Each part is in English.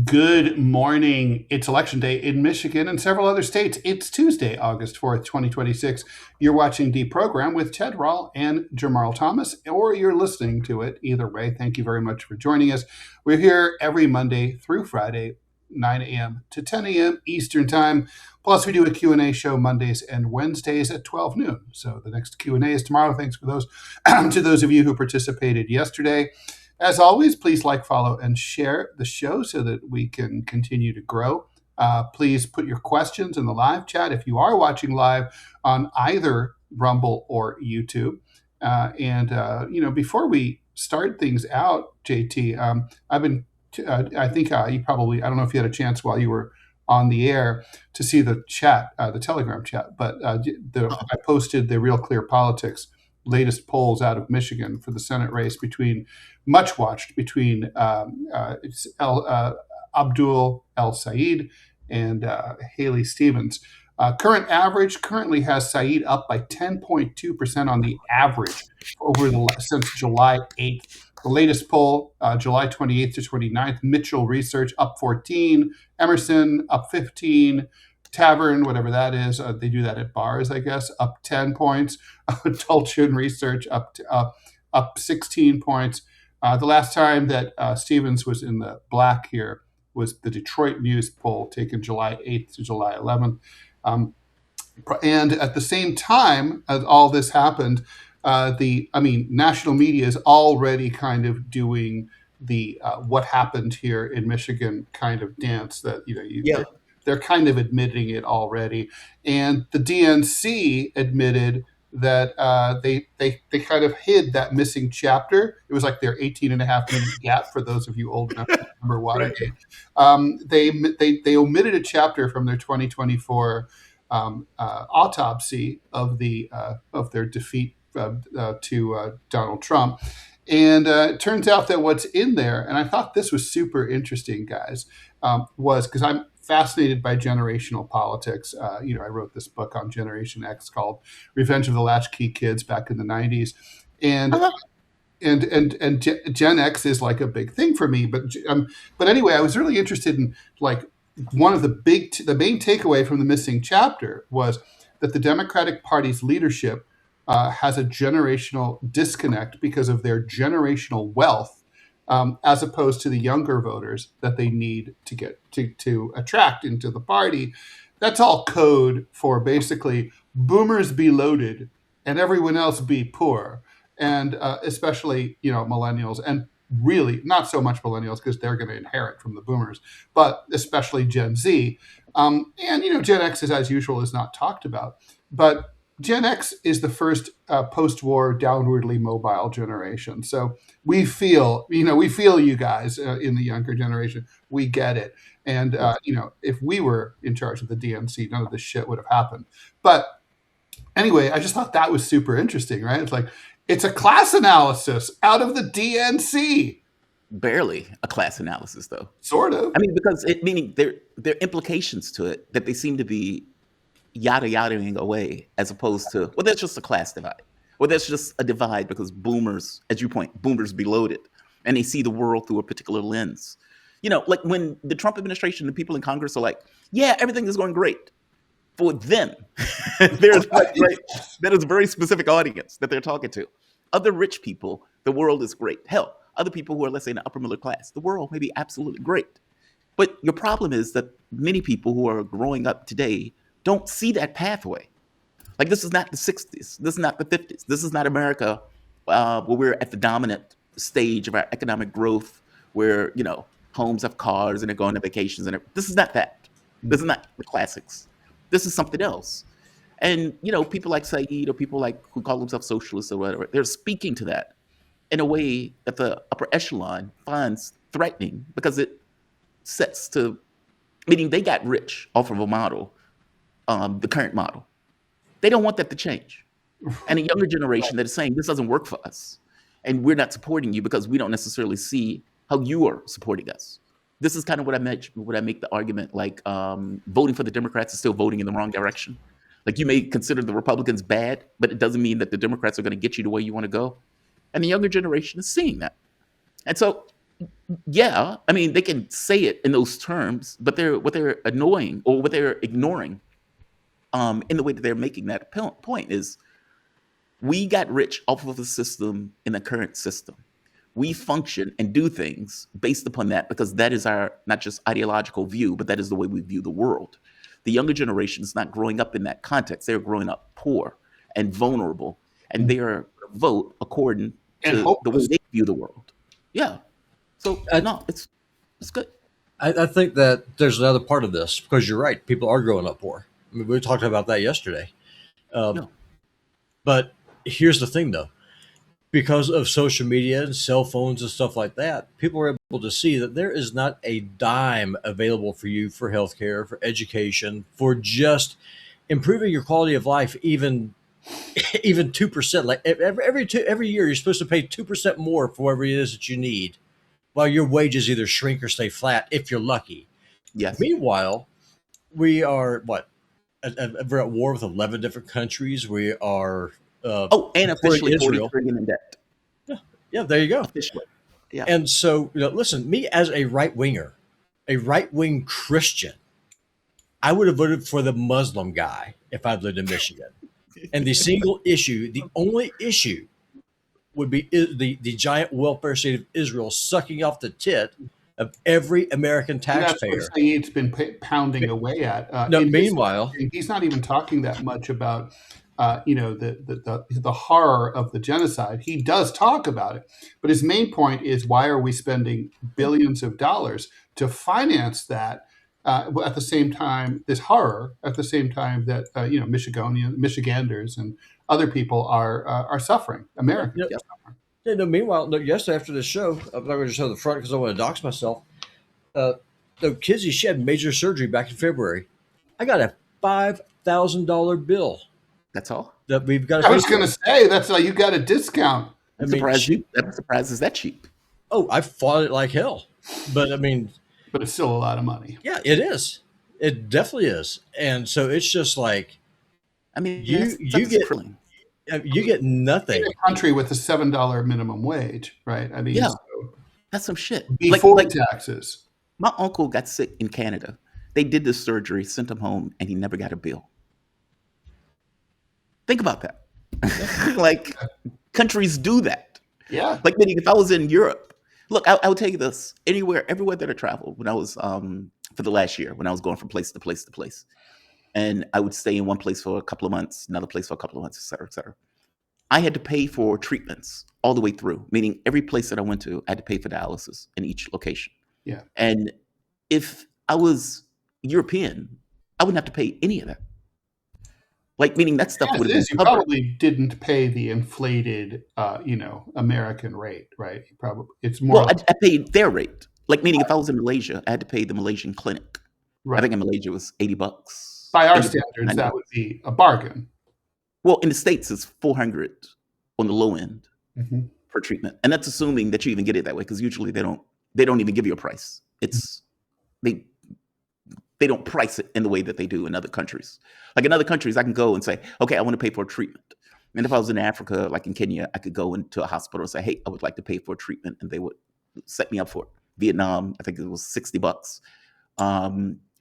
Good morning. It's election day in Michigan and several other states. It's Tuesday, August 4th, 2026. You're watching DeProgram with Ted Rall and Jamarl Thomas, or you're listening to it. Either way, thank you very much for joining us. We're here every Monday through Friday, 9 a.m. to 10 a.m. Eastern Time. Plus, we do a Q&A show Mondays and Wednesdays at 12 noon. So the next Q&A is tomorrow. Thanks for those to those of you who participated yesterday. As always, please like, follow, and share the show so that we can continue to grow. Please put your questions in the live chat if you are watching live on either Rumble or YouTube. Before we start things out, JT, I've been, I think you probably, I don't know if you had a chance while you were on the air to see the chat, the Telegram chat, but I posted the Real Clear Politics latest polls out of Michigan for the Senate race much watched between Abdul El-Sayed and Haley Stevens. Current average currently has Saeed up by 10.2% on the average since July 8th. The latest poll, July 28th to 29th, Mitchell Research up 14, Emerson up 15, Tavern, whatever that is, they do that at bars, I guess, up 10 points. Tulchin Research up 16 points. The last time that Stevens was in the black here was the Detroit News poll taken July 8th to July 11th. And at the same time as all this happened, national media is already kind of doing the what happened here in Michigan kind of dance that, they're kind of admitting it already. And the DNC admitted that they kind of hid that missing chapter. It was like their 18 and a half minute gap for those of you old enough to remember Watergate. They omitted a chapter from their 2024 autopsy of their defeat to Donald Trump. And it turns out that what's in there, and I thought this was super interesting, guys, was because I'm fascinated by generational politics. I wrote this book on Generation X called Revenge of the Latchkey Kids back in the 90s. And Gen X is like a big thing for me. But anyway, I was really interested in like one of the main takeaway from the missing chapter was that the Democratic Party's leadership has a generational disconnect because of their generational wealth, as opposed to the younger voters that they need to get to attract into the party. That's all code for basically boomers be loaded and everyone else be poor, and especially millennials, and really not so much millennials because they're going to inherit from the boomers, but especially Gen Z. Gen X is, as usual, is not talked about, but Gen X is the first post-war downwardly mobile generation. So we feel you guys in the younger generation. We get it. And, if we were in charge of the DNC, none of this shit would have happened. But anyway, I just thought that was super interesting, right? It's like, it's a class analysis out of the DNC. Barely a class analysis, though. Sort of. I mean, because meaning there are implications to it that they seem to be yada-yadaing away, as opposed to, well, that's just a class divide. Well, that's just a divide because boomers, as you point, boomers be loaded, and they see the world through a particular lens. Like when the Trump administration and people in Congress are like, yeah, everything is going great. For them, there's that is a very specific audience that they're talking to. Other rich people, the world is great. Hell, other people who are, let's say, in the upper middle class, the world may be absolutely great. But your problem is that many people who are growing up today don't see that pathway. Like, this is not the 60s. This is not the 50s. This is not America where we're at the dominant stage of our economic growth, where, homes have cars and they're going on vacations. This is not that. This is not the classics. This is something else. And, people like Saeed or people like who call themselves socialists or whatever, they're speaking to that in a way that the upper echelon finds threatening because it sets to, meaning they got rich off of a model, the current model. They don't want that to change. And a younger generation that is saying this doesn't work for us and we're not supporting you because we don't necessarily see how you are supporting us. This is kind of what I make the argument, like voting for the Democrats is still voting in the wrong direction. Like, you may consider the Republicans bad, but it doesn't mean that the Democrats are going to get you to where you want to go. And the younger generation is seeing that. And so Yeah, I mean, they can say it in those terms, but what they're annoying or what they're ignoring, in the way that they're making that point is we got rich off of the system in the current system. We function and do things based upon that because that is our not just ideological view, but that is the way we view the world. The younger generation is not growing up in that context. They're growing up poor and vulnerable, and they are vote according And to the way hopeless. they view the world. Yeah. So I, no, it's good. I think that there's another part of this because you're right. People are growing up poor. I mean, we talked about that yesterday. Um, No. but here's the thing, though. Because of social media and cell phones and stuff like that, people are able to see that there is not a dime available for you for healthcare, for education, for just improving your quality of life, even 2%. Like every year, you're supposed to pay 2% more for whatever it is that you need, while your wages either shrink or stay flat if you're lucky. Yes. Meanwhile, we are what? We're at war with 11 different countries. We are Oh, and supporting officially 40 Israel. trillion in debt. Yeah, yeah, there you go. Officially. Yeah. And so, listen, me as a right winger, a right wing Christian, I would have voted for the Muslim guy if I'd lived in Michigan. And the only issue would be the giant welfare state of Israel sucking off the tit of every American And that's what taxpayer. Saeed's been pounding away at. No, In his meanwhile, he's not even talking that much about, the horror of the genocide. He does talk about it, but his main point is why are we spending billions of dollars to finance that? At the same time, this horror. At the same time that Michiganders and other people are suffering. Americans. yeah, yeah, no, meanwhile, no, yesterday after the show, I'm not going to show the front because I want to dox myself. No, Kizzy, she had major surgery back in February. I got a $5,000 bill That's all. that we've got to I pay was going for. to say that's you got a discount, I I'm mean, surprised you. I'm surprised it's that cheap. oh, I fought it like hell. But I mean, but it's still a lot of money. yeah, it is. It definitely is. And so it's just like I mean, you that's get crippling. you get nothing. In a country with a $7 minimum wage, right? I mean, Yeah, so that's some shit. before Like taxes. my uncle got sick in Canada. They did this surgery, sent him home, and he never got a bill. Think about that. Like countries do that. Yeah. Like meaning if I was in Europe, look, I would tell you this. Everywhere that I traveled when I was for the last year, when I was going from place to place to place. And I would stay in one place for a couple of months, another place for a couple of months, et cetera, et cetera. I had to pay for treatments all the way through, meaning every place that I went to, I had to pay for dialysis in each location. Yeah. And if I was European, I wouldn't have to pay any of that. Like, meaning that stuff As would it have is, been you covered. probably didn't pay the inflated, American rate, right? You probably it's more Well, I paid their rate. Like, meaning if I was in Malaysia, I had to pay the Malaysian clinic. I right. think in Malaysia it was $80. By our 80 standards, $90. that would be a bargain. Well, in the States, it's 400 on the low end Mhm. for treatment, and that's assuming that you even get it that way because usually they don't even give you a price. It's they they don't price it in the way that they do in other countries. Like in other countries, I can go and say, okay, I want to pay for a treatment. And if I was in Africa, like in Kenya, I could go into a hospital and say, hey, I would like to pay for a treatment, and they would set me up for it. Vietnam, I think it was $60.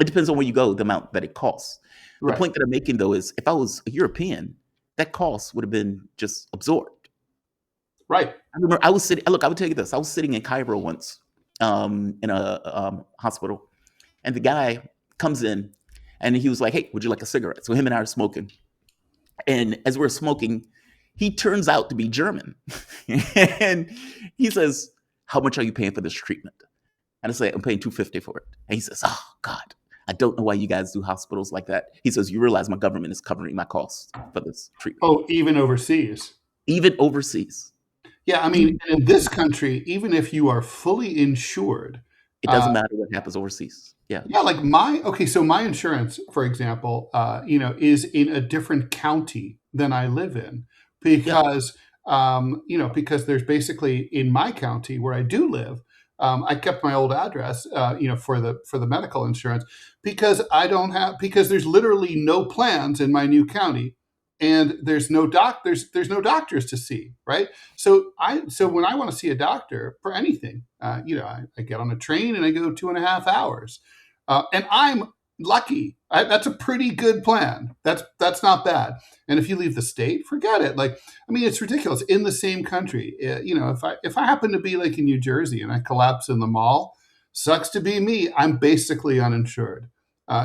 It depends on where you go, the amount that it costs. The Right. point that I'm making though is if I was a European, that cost would have been just absorbed. Right. I remember I was sitting. Look, I would tell you this. I was sitting in Cairo once, in a hospital, and the guy comes in, and he was like, "Hey, would you like a cigarette?" So him and I are smoking, and as we're smoking, he turns out to be German, and he says, "How much are you paying for this treatment?" And I say, "I'm paying $250 for it." And he says, "Oh God, I don't know why you guys do hospitals like that." He says, "You realize my government is covering my costs for this treatment, Oh, even overseas. even overseas." Yeah, I mean, in this country, even if you are fully insured, It doesn't matter what happens overseas. Yeah. yeah, like so my insurance, for example, is in a different county than I live in because, because there's basically in my county where I do live, I kept my old address, for the medical insurance because because there's literally no plans in my new county and there's no doctors to see, right? So when I want to see a doctor for anything, I get on a train and I go 2.5 hours, and I'm lucky. That's a pretty good plan. That's not bad. And if you leave the state, forget it. Like, I mean, it's ridiculous. In the same country, if I happen to be like in New Jersey and I collapse in the mall, sucks to be me. I'm basically uninsured,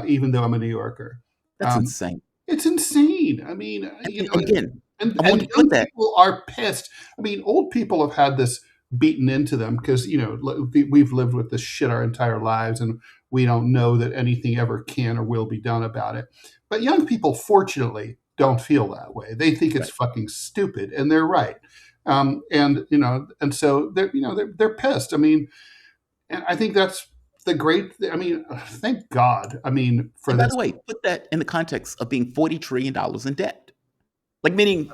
even though I'm a New Yorker. That's insane. It's insane. I mean, And again, and I want to young put that. people are pissed. I mean, old people have had this beaten into them because we've lived with this shit our entire lives, and we don't know that anything ever can or will be done about it. But young people, fortunately, don't feel that way. They think it's fucking stupid, and they're right. And so they're pissed. I mean, and I think that's the great. I mean, thank God. I mean, for And by this. the way, put that in the context of being $40 trillion in debt. Like, meaning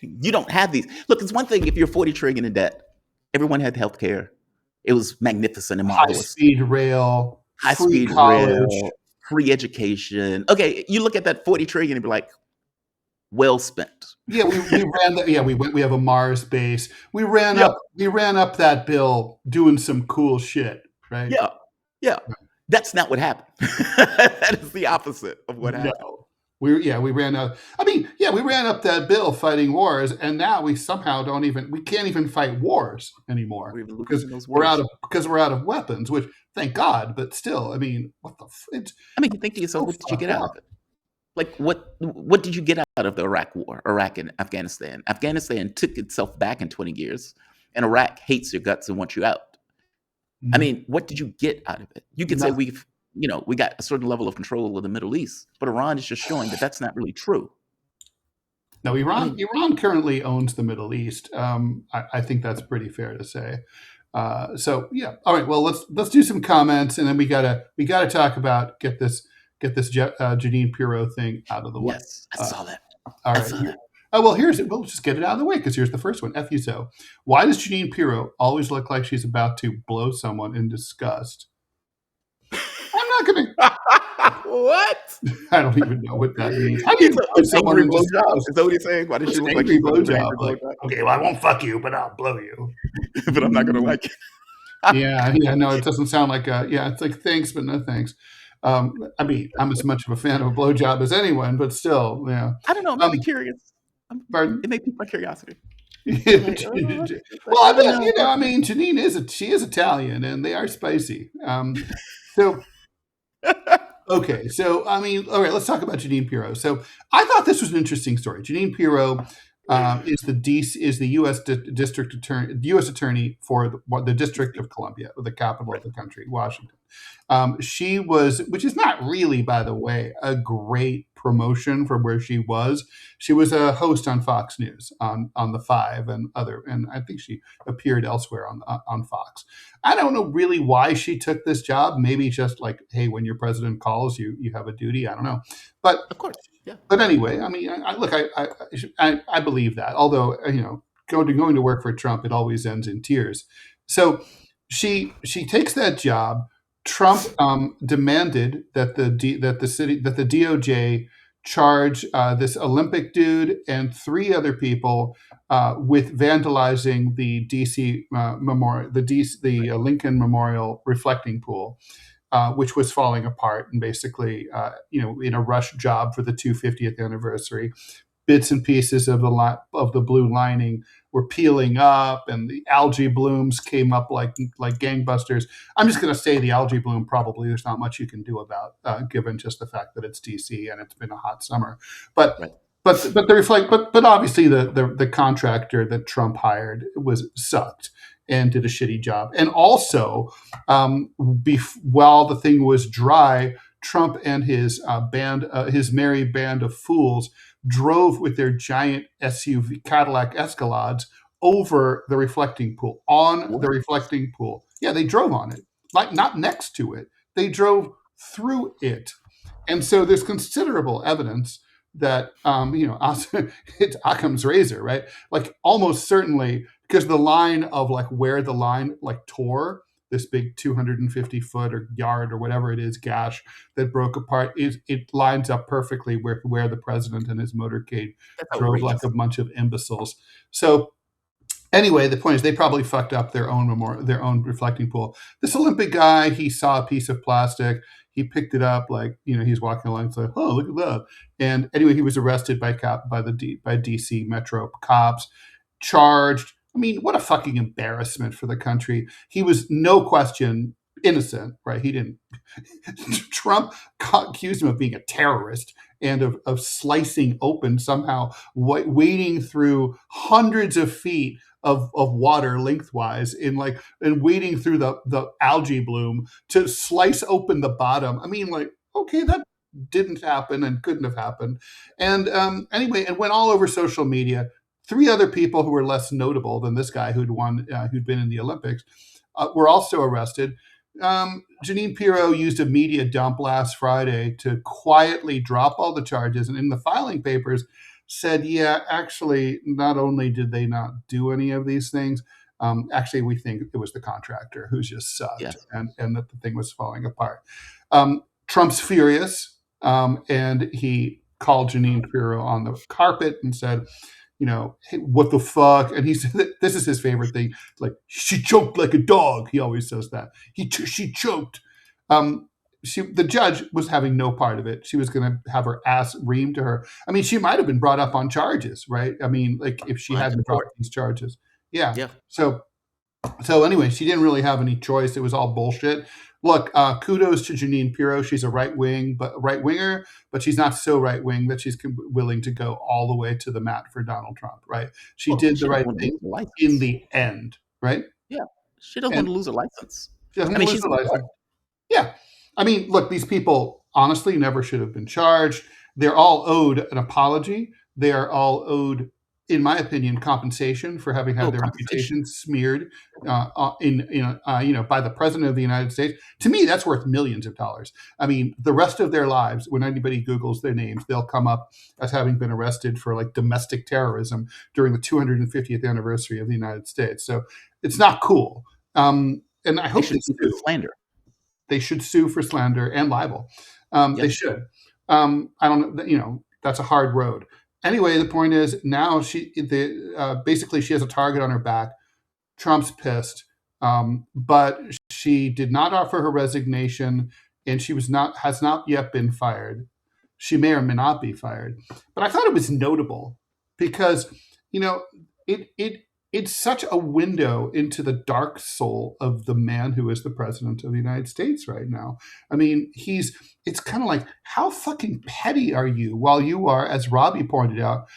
you don't have these. Look, it's one thing if you're 40 trillion in debt. Everyone had health care. It was magnificent and marvelous. High-speed rail, High-speed rail, free education. Okay, you look at that 40 trillion and be like, well spent. Yeah, we ran that. Yeah, we have a Mars base. We ran up that bill doing some cool shit, right? Yeah. That's not what happened. That is the opposite of what happened. No. We ran up. I mean, we ran up that bill fighting wars, and now we somehow we can't even fight wars anymore because we're out of weapons. Which, thank God, but still, I mean, what the? You think to yourself, what did you get out of it? Like, what did you get out of the Iraq War, Iraq and Afghanistan? Afghanistan took itself back in 20 years, and Iraq hates your guts and wants you out. Mm-hmm. I mean, what did you get out of it? You could say we got a certain level of control of the Middle East, but Iran is just showing that that's not really true. No, Iran currently owns the Middle East. I think that's pretty fair to say. So yeah, all right. Well, let's do some comments, and then we gotta talk about get this Jeanine Pirro thing out of the way. Yes, I saw that. All right. Oh, well, we'll just get it out of the way because here's the first one. F you so. Why does Jeanine Pirro always look like she's about to blow someone in disgust? I'm not going to. What? I don't even know what that means. How do you blow someone in disgust? Is that what he's saying? Why does she look like she's blowing job? Like, okay, well, I won't fuck you, but I'll blow you. But I'm not going to like it. Yeah, no, it doesn't sound like it's like thanks, but no thanks. I mean, I'm as much of a fan of a blowjob as anyone, but still, yeah. I don't know. I'm really curious. Pardon? It may pique my curiosity. Well, I bet, I mean, Jeanine is Italian, and they are spicy. Okay, so I mean, all right, let's talk about Jeanine Pirro. So I thought this was an interesting story. Jeanine Pirro is the U.S. district attorney, U.S. attorney for the District of Columbia, the capital of the country, Washington. She was, which is not really, by the way, a great promotion from where she was. She was a host on Fox News on the Five and I think she appeared elsewhere on Fox. I don't know really why she took this job. Maybe just like, hey, when your president calls, you have a duty. I don't know, but of course, yeah. But anyway, I mean, I believe that. Although going to work for Trump, it always ends in tears. So she takes that job. Trump demanded that the DOJ charge this Olympic dude and 3 other people with vandalizing the DC memorial, the Lincoln Memorial reflecting pool, which was falling apart, and basically, in a rush job for the 250th anniversary, bits and pieces of the blue lining were peeling up, and the algae blooms came up like gangbusters. I'm just going to say the algae bloom probably there's not much you can do about, given just the fact that it's DC and it's been a hot summer. But right. but obviously the contractor that Trump hired sucked and did a shitty job. And also, while the thing was dry, Trump and his his merry band of fools, drove with their giant SUV Cadillac Escalades over the reflecting pool, the reflecting pool. Yeah, they drove on it, like not next to it. They drove through it. And so there's considerable evidence that, it's Occam's razor, right? Like almost certainly, because the line of like where the line like tore this big 250-foot or yard or whatever it is gash that broke apart. It lines up perfectly where the president and his motorcade That's drove like outrageous. a bunch of imbeciles. So anyway, the point is they probably fucked up their own reflecting pool. This Olympic guy, he saw a piece of plastic. He picked it up, like, he's walking along. It's like, oh, look at that. And anyway, he was arrested by DC Metro cops, charged. I mean, what a fucking embarrassment for the country. He was no question innocent, right? He didn't. Trump accused him of being a terrorist and of slicing open somehow, wading through hundreds of feet of water lengthwise and wading through the algae bloom to slice open the bottom. I mean, like, okay, that didn't happen and couldn't have happened. And anyway, it went all over social media. 3 other people who were less notable than this guy who'd been in the Olympics, were also arrested. Jeanine Pirro used a media dump last Friday to quietly drop all the charges, and in the filing papers said, yeah, actually, not only did they not do any of these things, actually, we think it was the contractor who's just sucked, Yes. and that the thing was falling apart. Trump's furious, and he called Jeanine Pirro on the carpet and said, hey, what the fuck? And he said, this is his favorite thing. Like, she choked like a dog. He always says that. She choked. The judge was having no part of it. She was going to have her ass reamed to her. I mean, she might have been brought up on charges, right? I mean, like, if she hadn't dropped these charges. Yeah. Yeah. So anyway, she didn't really have any choice. It was all bullshit. Look, kudos to Jeanine Pirro. She's a right winger, but she's not so right wing that she's willing to go all the way to the mat for Donald Trump, right? She did the right thing in the end, right? Yeah, she doesn't want to lose her license. She doesn't want to lose her license. Yeah, I mean, look, these people honestly never should have been charged. They're all owed an apology. They are all owed, in my opinion, compensation for having had their reputation smeared by the president of the United States. To me, that's worth millions of dollars. I mean, the rest of their lives, when anybody Googles their names, they'll come up as having been arrested for like domestic terrorism during the 250th anniversary of the United States. So it's not cool. And I hope they sue. Slander. They should sue for slander and libel. They should. I don't know. That's a hard road. Anyway, the point is now basically she has a target on her back. Trump's pissed, but she did not offer her resignation, and she has not yet been fired. She may or may not be fired, but I thought it was notable because it's such a window into the dark soul of the man who is the president of the United States right now. I mean, it's kind of like, how fucking petty are you while you are, as Robbie pointed out,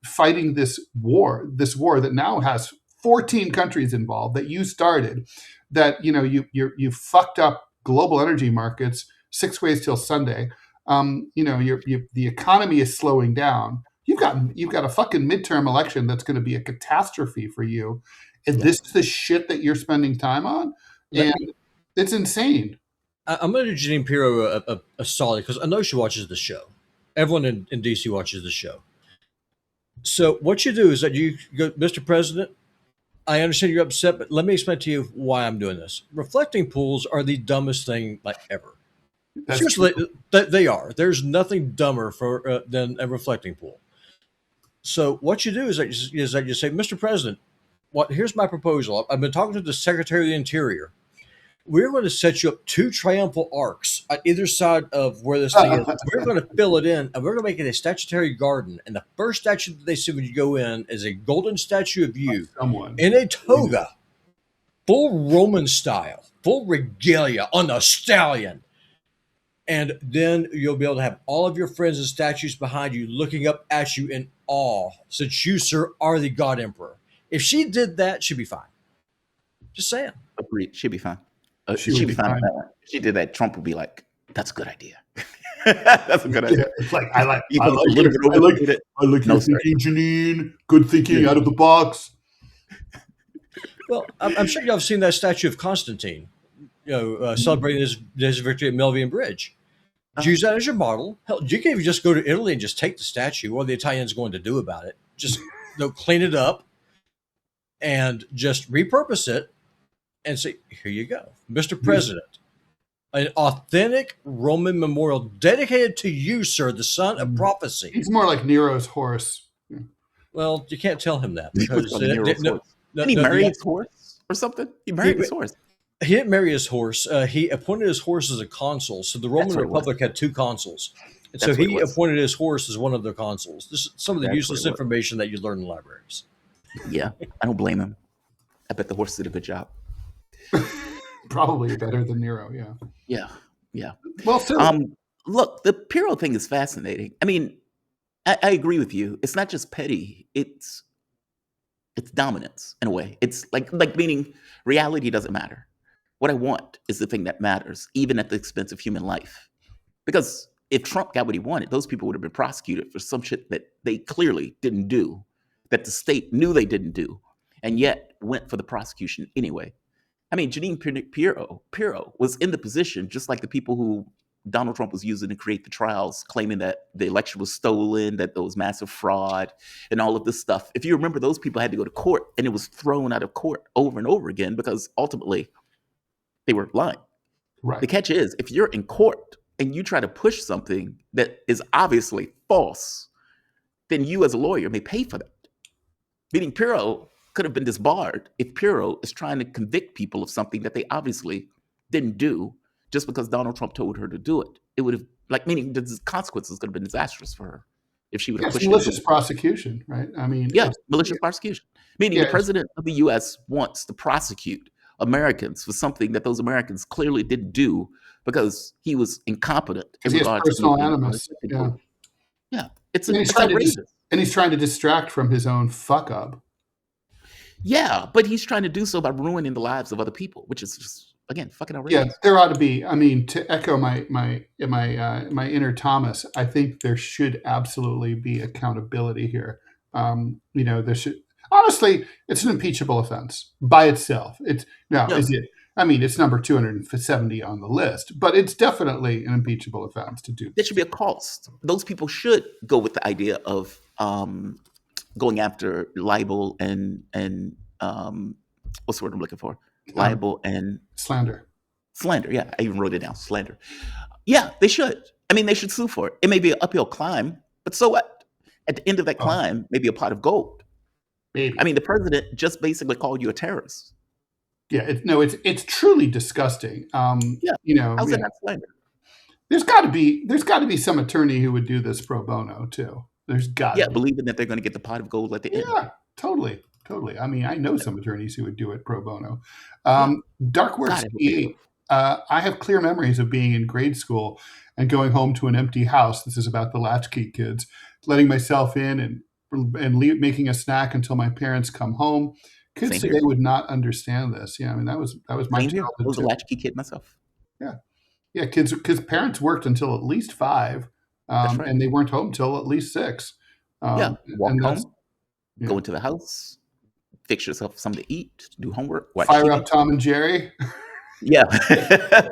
fighting this war that now has 14 countries involved that you started, that, you fucked up global energy markets 6 ways till Sunday. The economy is slowing down. You've got a fucking midterm election that's going to be a catastrophe for you, and this is the shit that you're spending time on, and it's insane. I'm going to do Jeanine Pirro a solid because I know she watches the show. Everyone in DC watches the show. So what you do is that you go, Mr. President, I understand you're upset, but let me explain to you why I'm doing this. Reflecting pools are the dumbest thing ever. Seriously, they are. There's nothing dumber than a reflecting pool. So what you do is that you say, Mr. President, here's my proposal. I've been talking to the Secretary of the Interior. We're going to set you up 2 triumphal arcs on either side of where this thing is. We're going to fill it in, and we're going to make it a statutory garden. And the first statue that they see when you go in is a golden statue of you in a toga, full Roman style, full regalia on a stallion. And then you'll be able to have all of your friends and statues behind you looking up at you in awe, since you, sir, are the God Emperor. If she did that, she'd be fine. Just saying. Agreed. She'd be fine. She'd be fine with that. If she did that, Trump would be like, that's a good idea. That's a good idea. It's like, I like your thinking, Jeanine. Good thinking out of the box. Well, I'm sure y'all have seen that statue of Constantine, celebrating his victory at Milvian Bridge. Use that as your model. Hell, you can even just go to Italy and just take the statue. What are the Italians going to do about it? Just clean it up and just repurpose it and say, here you go, Mr. President, an authentic Roman memorial dedicated to you, sir, the son of prophecy. He's more like Nero's horse. Well, you can't tell him that He was because on Nero's horse. Didn't he marry his horse or something? He married his horse. he didn't marry his horse. He appointed his horse as a consul. So the Roman That's what it was. Republic had 2 consuls. And so That's what it he was. appointed his horse as one of the consuls. This is some of the That's what useless it was. information that you learn in libraries. Yeah, I don't blame him. I bet the horse did a good job. Probably better than Nero. Yeah. Yeah. Well, so Look, the Pirro thing is fascinating. I mean, I agree with you. It's not just petty. It's dominance in a way. It's like meaning reality doesn't matter. What I want is the thing that matters, even at the expense of human life. Because if Trump got what he wanted, those people would have been prosecuted for some shit that they clearly didn't do, that the state knew they didn't do, and yet went for the prosecution anyway. I mean, Jeanine Pirro was in the position, just like the people who Donald Trump was using to create the trials, claiming that the election was stolen, that there was massive fraud, and all of this stuff. If you remember, those people had to go to court, and it was thrown out of court over and over again because ultimately they were lying. right. The catch is, if you're in court and you try to push something that is obviously false, then you as a lawyer may pay for that. Meaning Pirro could have been disbarred if Pirro is trying to convict people of something that they obviously didn't do just because Donald Trump told her to do it. It would have, meaning the consequences could have been disastrous for her if she would have Yes, pushed it. malicious prosecution, right? I mean, Yeah, malicious prosecution. Meaning Yeah, the president of the U.S. wants to prosecute Americans for something that those Americans clearly didn't do because he was incompetent in he has regard to personal making animus. Yeah. Yeah, it's And he's trying to outrageous. and he's trying to distract from his own fuck up. Yeah, but he's trying to do so by ruining the lives of other people, which is just, again, fucking Yeah, outrageous. there ought to be. I mean, to echo my inner Thomas, I think there should absolutely be accountability here. There should honestly, it's an impeachable offense by itself. It's now Yeah. is it? I mean, it's number 270 on the list, but it's definitely an impeachable offense to do. There should be a cost. Those people should go with the idea of going after libel and what's the word I'm looking for? Libel and Slander. slander. Yeah, I even wrote it down. Slander. Yeah, they should. I mean, they should sue for it. It may be an uphill climb, but so what? At the end of that climb, maybe a pot of gold. Maybe. I mean, the president just basically called you a terrorist. Yeah, it's truly disgusting. Yeah. How's yeah. that not slander? There's got to be some attorney who would do this pro bono too. There's got to Yeah, be. believing that they're going to get the pot of gold at the end. Yeah, totally. I mean, I know some attorneys who would do it pro bono. Darkworks God, I hope they 88. I have clear memories of being in grade school and going home to an empty house. This is about the latchkey kids, letting myself in and making a snack until my parents come home. Kids Same today here. would not understand this. Yeah, I mean that was my Same here. I childhood was a too. latchkey kid myself. Yeah, kids, because parents worked until at least 5, That's right. and they weren't home till at least 6. Yeah, walk and that's- home, go into the house, fix yourself something to eat, do homework, watch Fire TV. up Tom and Jerry. Yeah,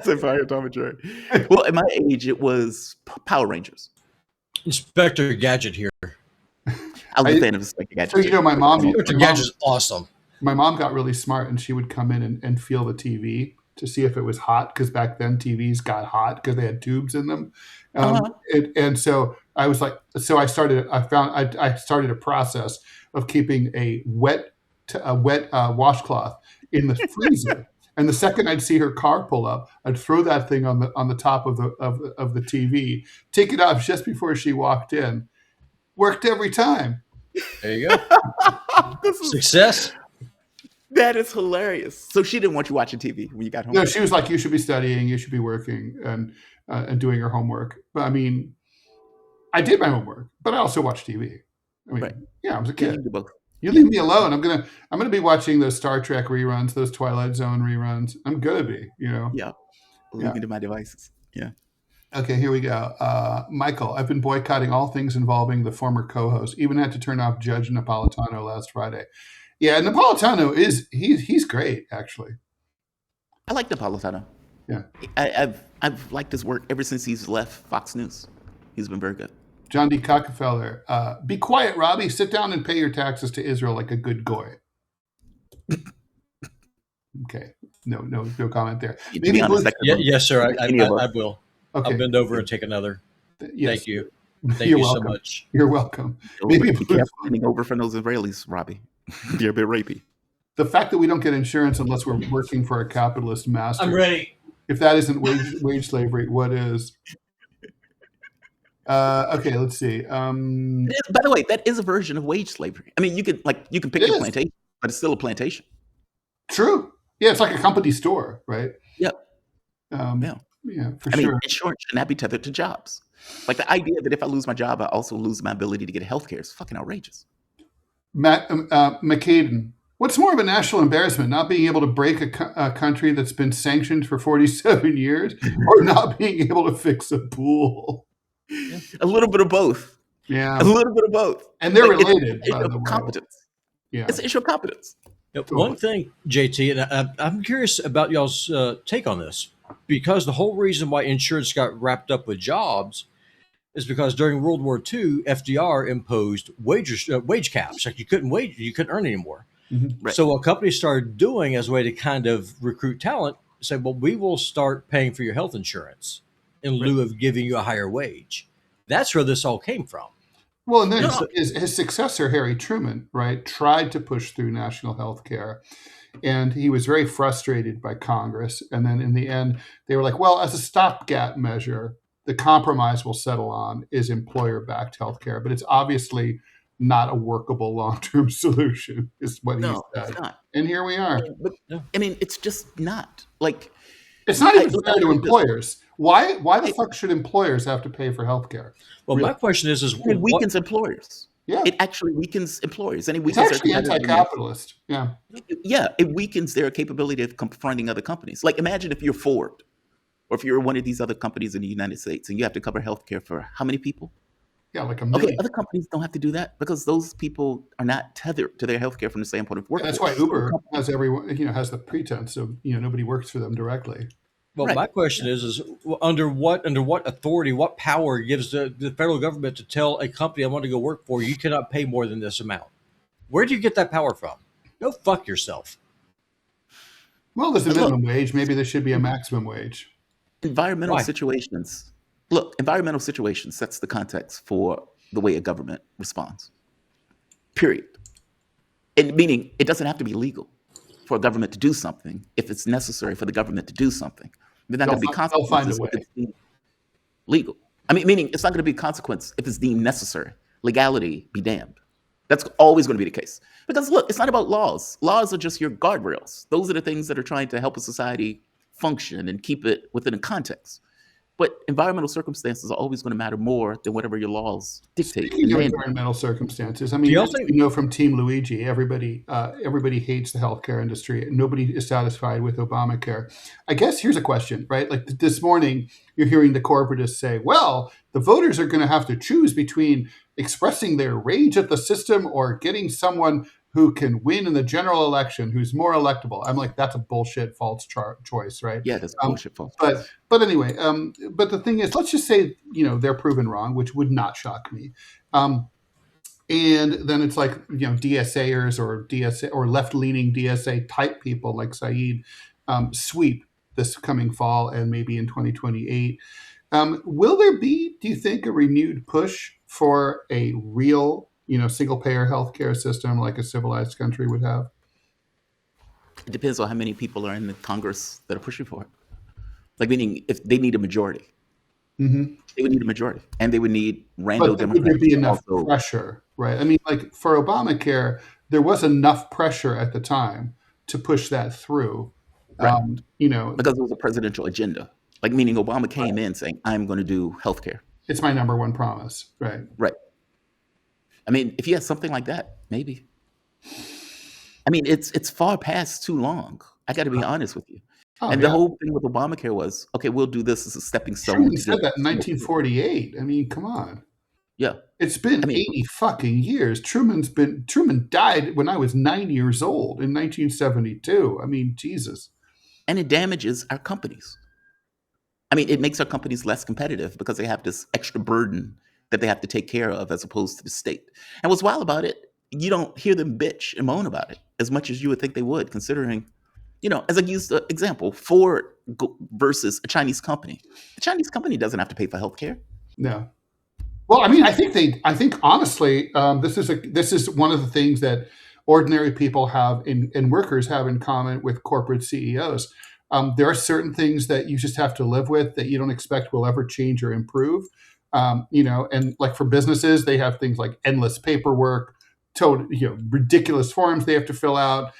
so fire Tom and Jerry. Well, at my age, it was Power Rangers. Inspector Gadget here. I was a fan of Inspector Gadget. So my mom, Inspector Gadget's awesome. my mom got really smart, and she would come in and feel the TV to see if it was hot, because back then TVs got hot because they had tubes in them. And so I was like, I started a process of keeping a wet washcloth in the freezer. And the second I'd see her car pull up, I'd throw that thing on the top of the TV, take it off just before she walked in. Worked every time. There you go. Success. That is hilarious. So she didn't want you watching TV when you got home? No, she was like, "You should be studying. You should be working and doing your homework." But I mean, I did my homework, but I also watched TV. I mean, Right. yeah, I was a Yeah, you kid. do both. You leave me alone. I'm gonna be watching those Star Trek reruns, those Twilight Zone reruns. I'm gonna be, Yeah. Leave me to my devices. Yeah. Okay, here we go. Michael, I've been boycotting all things involving the former co-host. Even had to turn off Judge Napolitano last Friday. Yeah, Napolitano he's great, actually. I like Napolitano. Yeah. I've liked his work ever since he's left Fox News. He's been very good. John D. Cockefeller, be quiet, Robbie. Sit down and pay your taxes to Israel like a good goy. Okay. no comment there. To be Maybe honest, that could Yes, sir. any of us. I will. Okay. I'll bend over and take another. Yes. Thank you. Thank You're you so welcome. much. You're welcome. Be Maybe careful bending over from those Israelis, Robbie. You're a bit rapey. the fact that we don't get insurance unless we're working for a capitalist master. I'm ready. If that isn't wage slavery, what is? Okay, let's see. By the way, that is a version of wage slavery. I mean, you can pick your plantation, but it's still a plantation. True. Yeah, it's like a company store, right? Yep. Yeah, for I mean, sure. insurance should not be tethered to jobs. Like the idea that if I lose my job, I also lose my ability to get health care is fucking outrageous. Matt McCaden, what's more of a national embarrassment, not being able to break a country that's been sanctioned for 47 years or not being able to fix a pool? A little bit of both. Yeah. A little bit of both. And they're related, It's by the way. competence. Yeah. It's an issue of competence. One thing, JT, and I'm curious about y'all's take on this, because the whole reason why insurance got wrapped up with jobs is because during World War II, FDR imposed wage caps. Like you couldn't earn anymore. Mhm. Right. So what companies started doing as a way to kind of recruit talent, said, well, we will start paying for your health insurance in lieu of giving you a higher wage. That's where this all came from. Well, and then his successor, Harry Truman, right, tried to push through national health care. And he was very frustrated by Congress. And then in the end, they were like, well, as a stopgap measure, the compromise we'll settle on is employer-backed health care. But it's obviously not a workable long-term solution, is what he said. It's not. And here we are. I mean, it's just not. Like, it's not even fair to employers. Why the fuck should employers have to pay for health care? Well, my question is it weakens employers. Yeah. It actually weakens employers. And it It's weakens actually their anti-capitalist. Yeah. Yeah, it weakens their capability of confronting other companies. Like, imagine if you're Ford or if you're one of these other companies in the United States and you have to cover healthcare for how many people? Yeah, like a million. Okay, other companies don't have to do that because those people are not tethered to their healthcaught from the standpoint of work. That's why Uber has everyone, has the pretense of, nobody works for them directly. Well, my question is under what authority, what power gives the federal government to tell a company I want to go work for, you cannot pay more than this amount? Where do you get that power from? Go fuck yourself. Well, there's a minimum wage. Maybe there should be a maximum wage. Environmental situations. Look, environmental situations sets the context for the way a government responds. Period. And meaning it doesn't have to be legal for a government to do something if it's necessary for the government to do something. They're not going to be consequences if it's deemed legal. I mean, meaning it's not going to be a consequence if it's deemed necessary. Legality be damned. That's always going to be the case. Because look, it's not about laws. Laws are just your guardrails. Those are the things that are trying to help a society function and keep it within a context. But environmental circumstances are always going to matter more than whatever your laws dictate. Speaking of environmental circumstances, I mean, from Team Luigi, everybody hates the healthcare industry. Nobody is satisfied with Obamacare. I guess here's a question, right? Like this morning, you're hearing the corporatists say, well, the voters are going to have to choose between expressing their rage at the system or getting someone who can win in the general election, who's more electable. I'm like, that's a bullshit false choice, right? Yeah, that's bullshit false. But anyway, but the thing is, let's just say, they're proven wrong, which would not shock me. And then it's like, DSAers or left-leaning DSA type people like Sayed sweep this coming fall and maybe in 2028. Will there be, do you think, a renewed push for a real single-payer healthcare system like a civilized country would have? It depends on how many people are in the Congress that are pushing for it. Like, meaning if they need a majority, they would need a majority, and they would need rando Democrats. Would there be enough pressure, right? I mean, like for Obamacare, there was enough pressure at the time to push that through, right. Because it was a presidential agenda. Like, meaning Obama came in saying, I'm going to do healthcare. It's my number one promise, right? Right. I mean, if you had something like that, maybe. I mean, it's far past too long. I got to be honest with you. The whole thing with Obamacare was, okay, we'll do this as a stepping stone. Truman said that in 1948. I mean, come on. Yeah. It's been 80 fucking years. Truman died when I was 9 years old in 1972. I mean, Jesus. And it damages our companies. I mean, it makes our companies less competitive because they have this extra burden that they have to take care of as opposed to the state. And what's wild about it, you don't hear them bitch and moan about it as much as you would think they would, considering As I used the example, Ford versus a Chinese company. The Chinese company doesn't have to pay for healthcare. No. Well, I mean, I think honestly, this is one of the things that ordinary people have and workers have in common with corporate CEOs. There are certain things that you just have to live with that you don't expect will ever change or improve. And like for businesses, they have things like endless paperwork, ridiculous forms they have to fill out,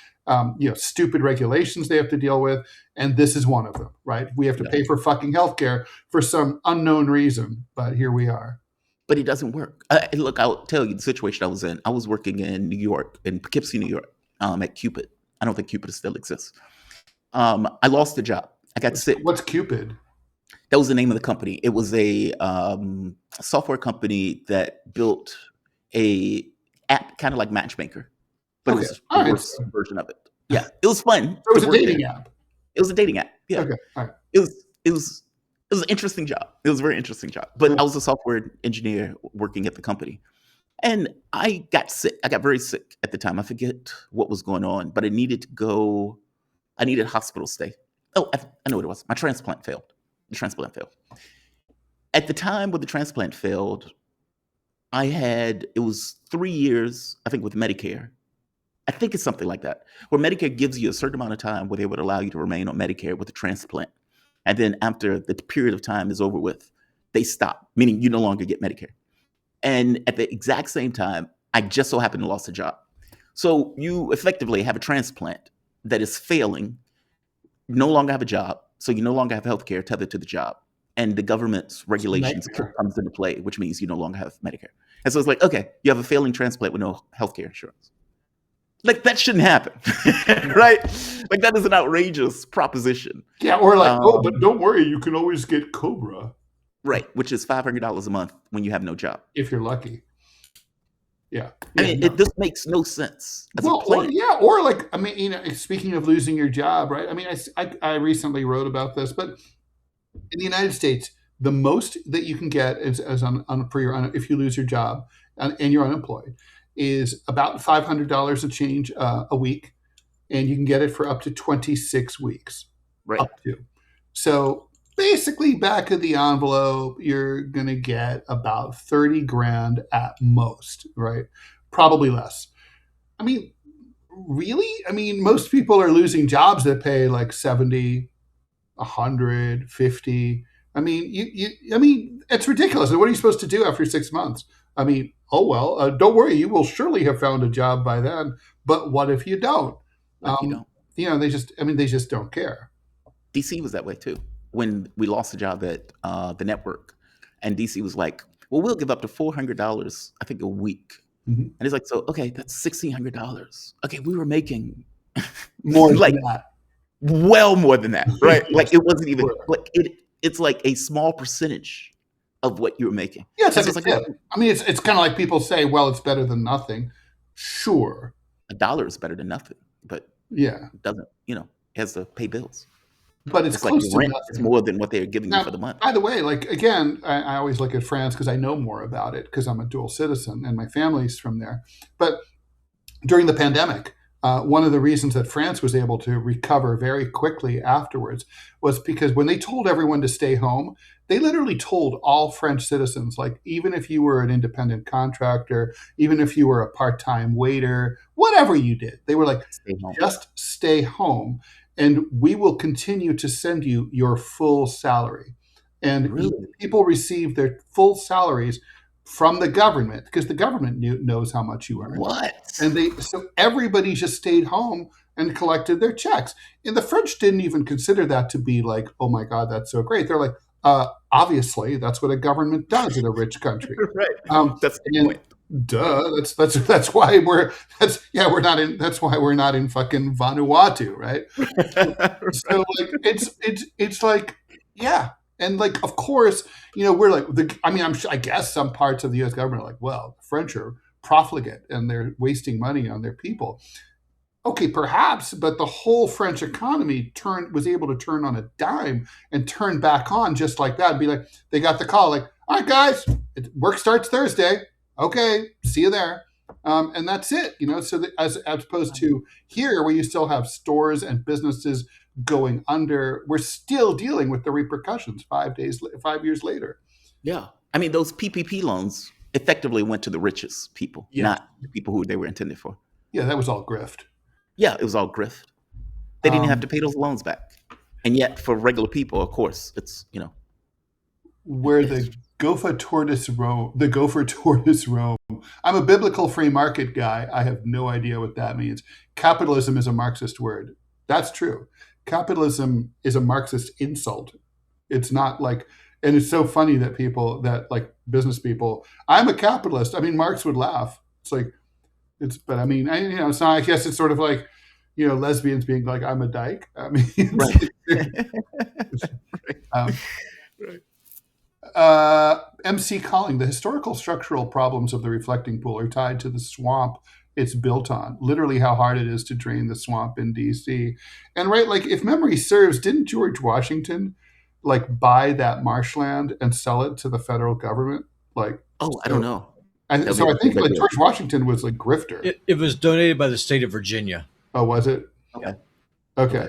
stupid regulations they have to deal with, and this is one of them, right? We have to pay for fucking healthcare for some unknown reason, but here we are. But it doesn't work. Look, I'll tell you the situation I was in. I was working in New York, in Poughkeepsie, New York, at Cupid. I don't think Cupid still exists. I lost the job. I got sick. What's Cupid? That was the name of the company. It was a software company that built a app kind of like Matchmaker, but it was the worst version of it. Yeah, it was fun. It was a dating app. It was a dating app. Yeah. Okay. All right. It was an interesting job. It was a very interesting job. But I was a software engineer working at the company. And I got sick. I got very sick at the time. I forget what was going on, but I needed to go. I needed hospital stay. Oh, I know what it was. My transplant failed. The transplant failed. At the time when the transplant failed, it was 3 years, I think, with Medicare. I think it's something like that, where Medicare gives you a certain amount of time where they would allow you to remain on Medicare with a transplant. And then after the period of time is over with, they stop, meaning you no longer get Medicare. And at the exact same time, I just so happened to lost a job. So you effectively have a transplant that is failing, no longer have a job, so you no longer have healthcare tethered to the job. And the government's regulations comes into play, which means you no longer have Medicare. And so it's like, okay, you have a failing transplant with no healthcare insurance. Like, that shouldn't happen, right? Like, that is an outrageous proposition. Yeah, or like, but don't worry, you can always get Cobra. Right, which is $500 a month when you have no job. If you're lucky. Yeah. I mean, this makes no sense. Or like, I mean, speaking of losing your job, right? I mean, I recently wrote about this, but in the United States, the most that you can get if you lose your job and you're unemployed is about $500 a change a week, and you can get it for up to 26 weeks. Right. Up to. So basically, back of the envelope, you're going to get about 30 grand at most, right? Probably less. I mean, really? I mean, most people are losing jobs that pay like 70, 100, 50. I mean, I mean, it's ridiculous. And what are you supposed to do after 6 months? I mean, don't worry, you will surely have found a job by then. But what if you don't? They just don't care. DC was that way too. When we lost the job at the network, and DC was like, well, we'll give up to $400, I think, a week. Mm-hmm. And it's like, so, okay, that's $1,600. Okay, we were making more than that. Well more than that, right? Like, it wasn't even, like, it's like a small percentage of what you were making. Yeah, it's it's kind of like people say, well, it's better than nothing. Sure. $1 is better than nothing, but it doesn't, it has to pay bills. But it's close like to rent. nothing. It's more than what they're giving you for the month. By the way, like, again, I always look at France because I know more about it because I'm a dual citizen and my family's from there. But during the pandemic, one of the reasons that France was able to recover very quickly afterwards was because when they told everyone to stay home, they literally told all French citizens, like, even if you were an independent contractor, even if you were a part-time waiter, whatever you did, they were like, just stay home. And we will continue to send you your full salary. And people receive their full salaries from the government because the government knows how much you earn. What? And so everybody just stayed home and collected their checks. And the French didn't even consider that to be like, oh my God, that's so great. They're like, obviously, that's what a government does in a rich country. Right. That's the point. Duh. That's why we're not in fucking Vanuatu, right? So like it's like, yeah. And like, of course, we're like I guess some parts of the U.S. government are like, well, the French are profligate and they're wasting money on their people. Okay, perhaps, but the whole French economy was able to turn on a dime and turn back on just like that and be like, they got the call like, all right, guys, work starts Thursday. Okay, see you there. And that's it, So as opposed to here, where you still have stores and businesses going under, we're still dealing with the repercussions 5 years later. Yeah. I mean, those PPP loans effectively went to the richest people, Yeah, not the people who they were intended for. yeah, that was all grift. Yeah, it was all grift. They didn't have to Um, pay those loans back. And yet, for regular people, of course, it's, where it's, the gopher tortoise roam. I'm a biblical free market guy. I have no idea what that means. Capitalism is a Marxist word. That's true. Capitalism is a Marxist insult. It's not like, and it's so funny that people that like business people, I'm a capitalist. I mean, Marx would laugh. It's like, but I mean, it's not, I guess it's sort of like, lesbians being like, I'm a dyke. I mean, right. um, Right. MC Calling, the historical structural problems of the reflecting pool are tied to the swamp it's built on, literally how hard it is to drain the swamp in DC. And right, like if memory serves, didn't George Washington like buy that marshland and sell it to the federal government? Like, Oh, I don't so know. I, That'll so be I think like good. George Washington was a grifter. It was donated by the state of Virginia. Oh, was it? Okay. Okay.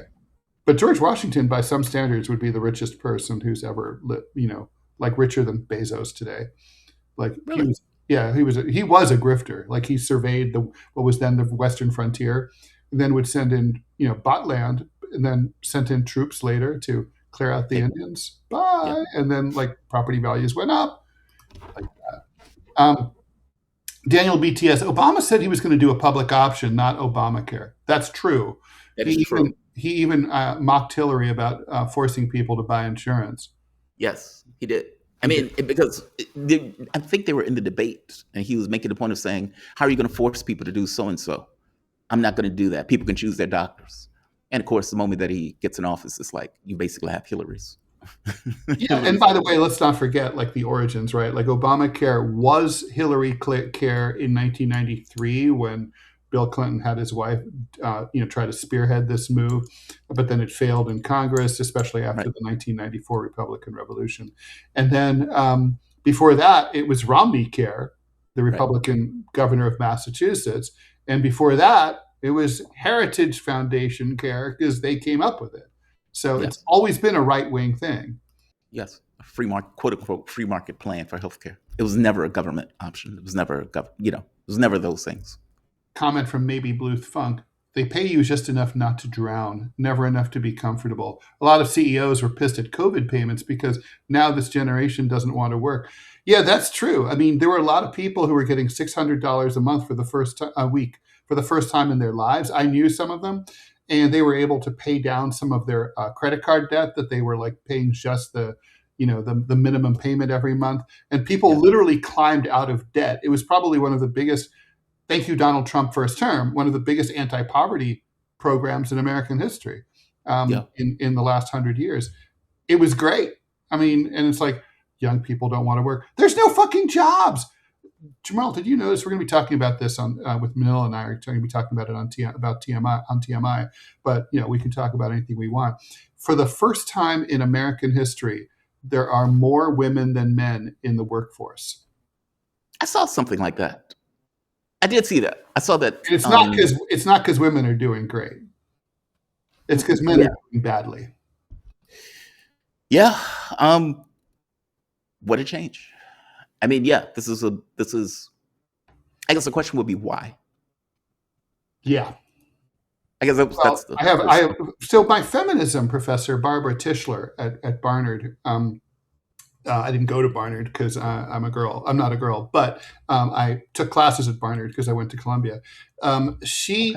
But George Washington, by some standards, would be the richest person who's ever lived, like richer than Bezos today. Like Really? he was a grifter. Like he surveyed what was then the Western frontier, and then would send in, bought land, and then sent in troops later to clear out the Hey, Indians. yeah. Bye. And then like property values went up. Like that. Daniel BTS, Obama said he was going to do a public option, not Obamacare. That's true. That He is true. even mocked Hillary about forcing people to buy insurance. Yes, he did. I mean, because I think they were in the debate, and he was making the point of saying, "How are you going to force people to do so and so? I'm not going to do that. People can choose their doctors." And of course, the moment that he gets in office, it's like you basically have Hillary's. Yeah, and by the way, let's not forget like the origins, right? Like Obamacare was Hillary Care in 1993 when Bill Clinton had his wife, try to spearhead this move, but then it failed in Congress, especially after Right. the 1994 Republican Revolution. And then before that, it was Romney Care, the Right. Republican governor of Massachusetts, and before that, it was Heritage Foundation Care because they came up with it. So Yeah. it's always been a right wing thing. Yes. A free market, quote unquote, free market plan for healthcare. It was never a government option. It was never it was never those things. Comment from Maybe Bluth Funk. They pay you just enough not to drown, never enough to be comfortable. A lot of CEOs were pissed at COVID payments because now this generation doesn't want to work. Yeah, that's true. I mean, there were a lot of people who were getting $600 a month for the first a week for the first time in their lives. I knew some of them, and they were able to pay down some of their credit card debt that they were like paying just the minimum payment every month. And people Yeah. literally climbed out of debt. It was probably one of the biggest. Thank you, Donald Trump, first term, one of the biggest anti-poverty programs in American history Yeah. in the last 100 years. It was great. I mean, and it's like, young people don't want to work. There's no fucking jobs. Jamarl, did you notice we're going to be talking about this on with Manila and I are going to be talking about it on TMI, but we can talk about anything we want. For the first time in American history, there are more women than men in the workforce. I saw something like that. I did see that. I saw that. And it's not because women are doing great. It's because men are doing badly. Yeah. What a change. I mean, yeah, this is I guess the question would be why. Yeah. I guess that's the I have so my feminism professor, Barbara Tischler at Barnard, I didn't go to Barnard because I'm a girl. I'm not a girl, but I took classes at Barnard because I went to Columbia. She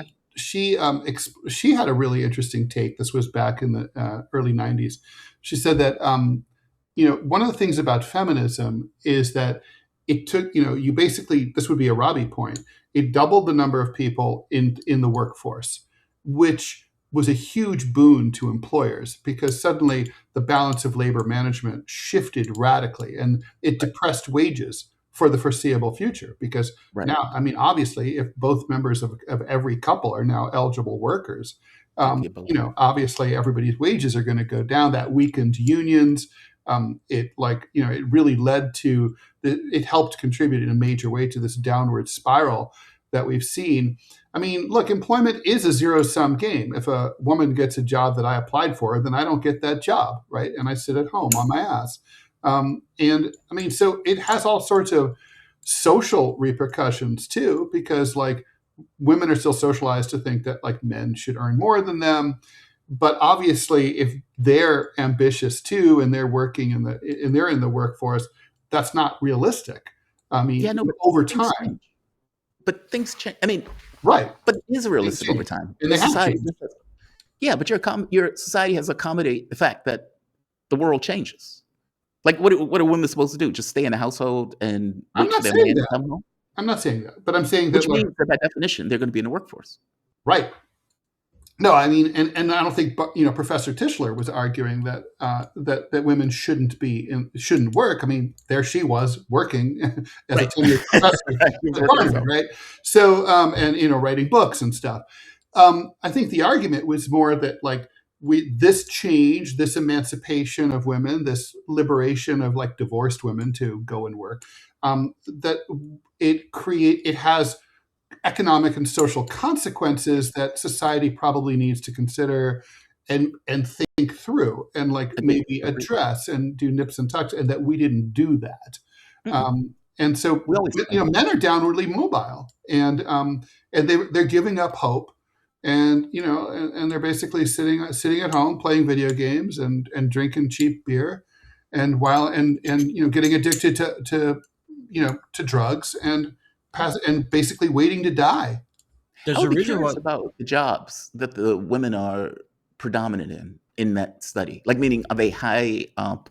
had a really interesting take. This was back in the early 90s. She said that one of the things about feminism is that it took you basically, this would be a Robbie point. It doubled the number of people in the workforce, which was a huge boon to employers because suddenly the balance of labor management shifted radically and it depressed wages for the foreseeable future. Because right. now, I mean, obviously, if both members of every couple are now eligible workers, obviously everybody's wages are going to go down. That weakened unions. It really led to it helped contribute in a major way to this downward spiral. that we've seen. I mean, look, employment is a zero-sum game. If a woman gets a job that I applied for, then I don't get that job, right? And I sit at home on my ass. And I mean, so it has all sorts of social repercussions too, because like women are still socialized to think that like men should earn more than them. But obviously, if they're ambitious too and they're working and they're in the workforce, that's not realistic. I mean, Yeah, no, but over things time, change. But things change. I mean, right? but it is Things realistic over change, time. and Your they have society, changed. yeah, but your society has accommodated the fact that the world changes. Like, what are women supposed to do? Just stay in the household and I'm wait for not their saying man to that. come home? I'm not saying that, but I'm saying that Which like means that by definition, they're going to be in the workforce. right. No, I mean, and I don't think, Professor Tischler was arguing that that women shouldn't work. I mean, there she was working as a Right. tenured professor Right. He was at working Harvard, himself. right? So, and writing books and stuff. I think the argument was more that like this change, this emancipation of women, this liberation of like divorced women to go and work, that it has economic and social consequences that society probably needs to consider and think through and like Agreed. maybe Agreed. address and do nips and tucks, and that we didn't do that. Mm-mm. And so We always men are downwardly mobile, and they're giving up hope, and and they're basically sitting at home playing video games and drinking cheap beer, and while and getting addicted to drugs and basically waiting to die. I There's would a be reason why. curious about the jobs that the women are predominant in that study. Like, meaning, are they high No,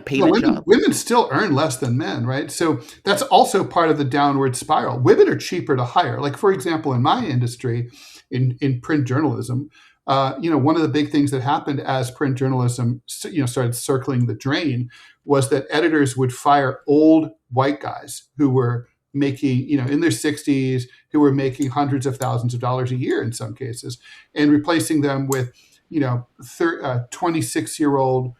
payment jobs? women still earn less than men, right? So that's also part of the downward spiral. Women are cheaper to hire. Like, for example, in my industry, in print journalism, one of the big things that happened as print journalism, started circling the drain, was that editors would fire old white guys who were making, in their 60s, who were making hundreds of thousands of dollars a year in some cases, and replacing them with, 26-year-old,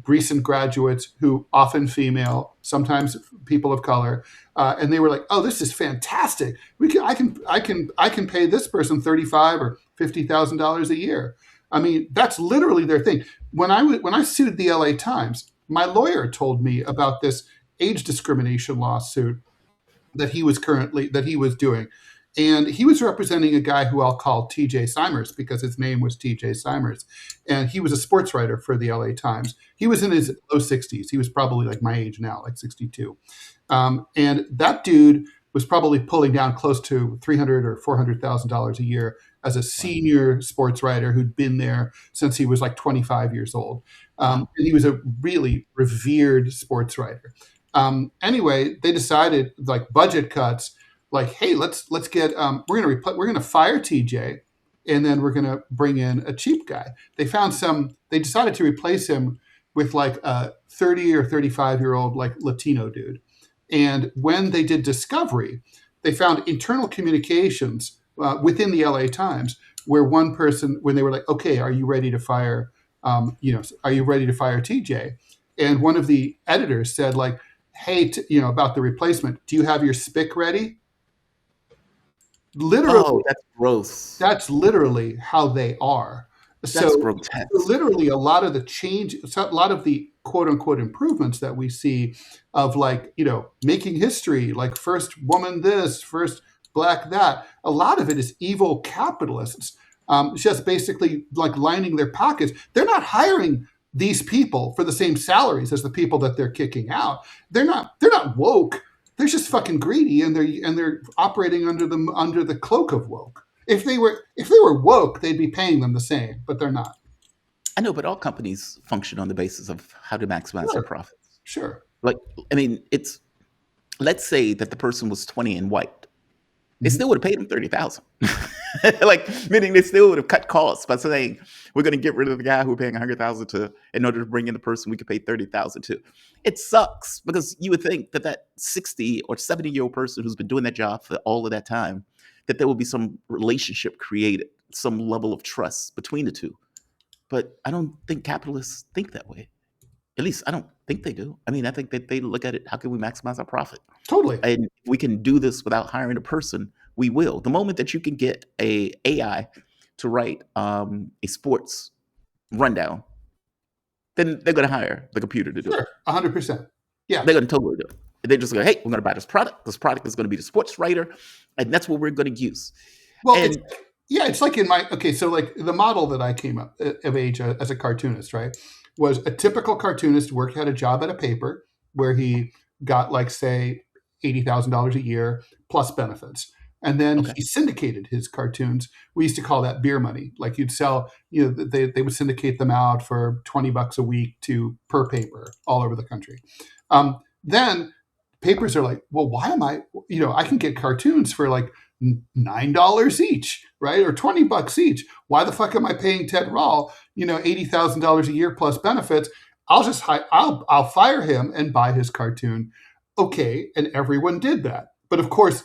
recent graduates who often female, sometimes people of color, and they were like, "Oh, this is fantastic. I can pay this person $35,000 or $50,000 a year." I mean, that's literally their thing. When I sued the LA Times, my lawyer told me about this age discrimination lawsuit that he was doing. And he was representing a guy who I'll call TJ Simers because his name was TJ Simers. And he was a sports writer for the LA Times. He was in his low 60s. He was probably like my age now, like 62. And that dude was probably pulling down close to $300,000 or $400,000 a year as a senior sports writer who'd been there since he was like 25 years old. And he was a really revered sports writer. Anyway, they decided, like, budget cuts, like, hey, let's get we're gonna fire TJ, and then we're gonna bring in a cheap guy. They decided to replace him with like a 30 or 35-year-old like Latino dude. And when they did discovery, they found internal communications within the LA Times where one person, when they were like, okay, are you ready to fire TJ? And one of the editors said, like, hey, about the replacement, do you have your spick ready? Literally, Oh, that's gross. that's literally how they are. That's So grotesque. literally a lot of the quote unquote improvements that we see of, like, making history, like first woman this, first black that, a lot of it is evil capitalists, just basically like lining their pockets. They're not hiring these people for the same salaries as the people that they're kicking out. They're not woke. They're just fucking greedy, and they're operating under the cloak of woke. If they were woke, they'd be paying them the same, but they're not. I know, but all companies function on the basis of how to maximize their profits. Sure. Like, I mean, let's say that the person was 20 and white. They still would have paid them 30,000. Like, meaning they still would have cut costs by saying, we're going to get rid of the guy who we're paying 100,000 to in order to bring in the person we could pay 30,000 to. It sucks because you would think that 60 or 70-year-old person who's been doing that job for all of that time, that there will be some relationship created, some level of trust between the two. But I don't think capitalists think that way. At least I don't think they do. I mean, I think that they look at it, how can we maximize our profit? Totally. And if we can do this without hiring a person, we will. The moment that you can get a AI to write a sports rundown, then they're going to hire the computer to do it. Sure, 100%. Yeah. They're going to totally do it. They're just going, hey, we're going to buy this product. This product is going to be the sports writer, and that's what we're going to use. Well, And it's like so like the model that I came up of age as a cartoonist, right, was a typical cartoonist had a job at a paper where he got like, say, $80,000 a year plus benefits. And then Okay. he syndicated his cartoons. We used to call that beer money. Like you'd sell, they would syndicate them out for $20 a week per paper all over the country. Then papers are like, well, why am I can get cartoons for like $9 each, right? Or $20 each. Why the fuck am I paying Ted Rall, $80,000 a year plus benefits? I'll fire him and buy his cartoon. Okay. And everyone did that. But of course,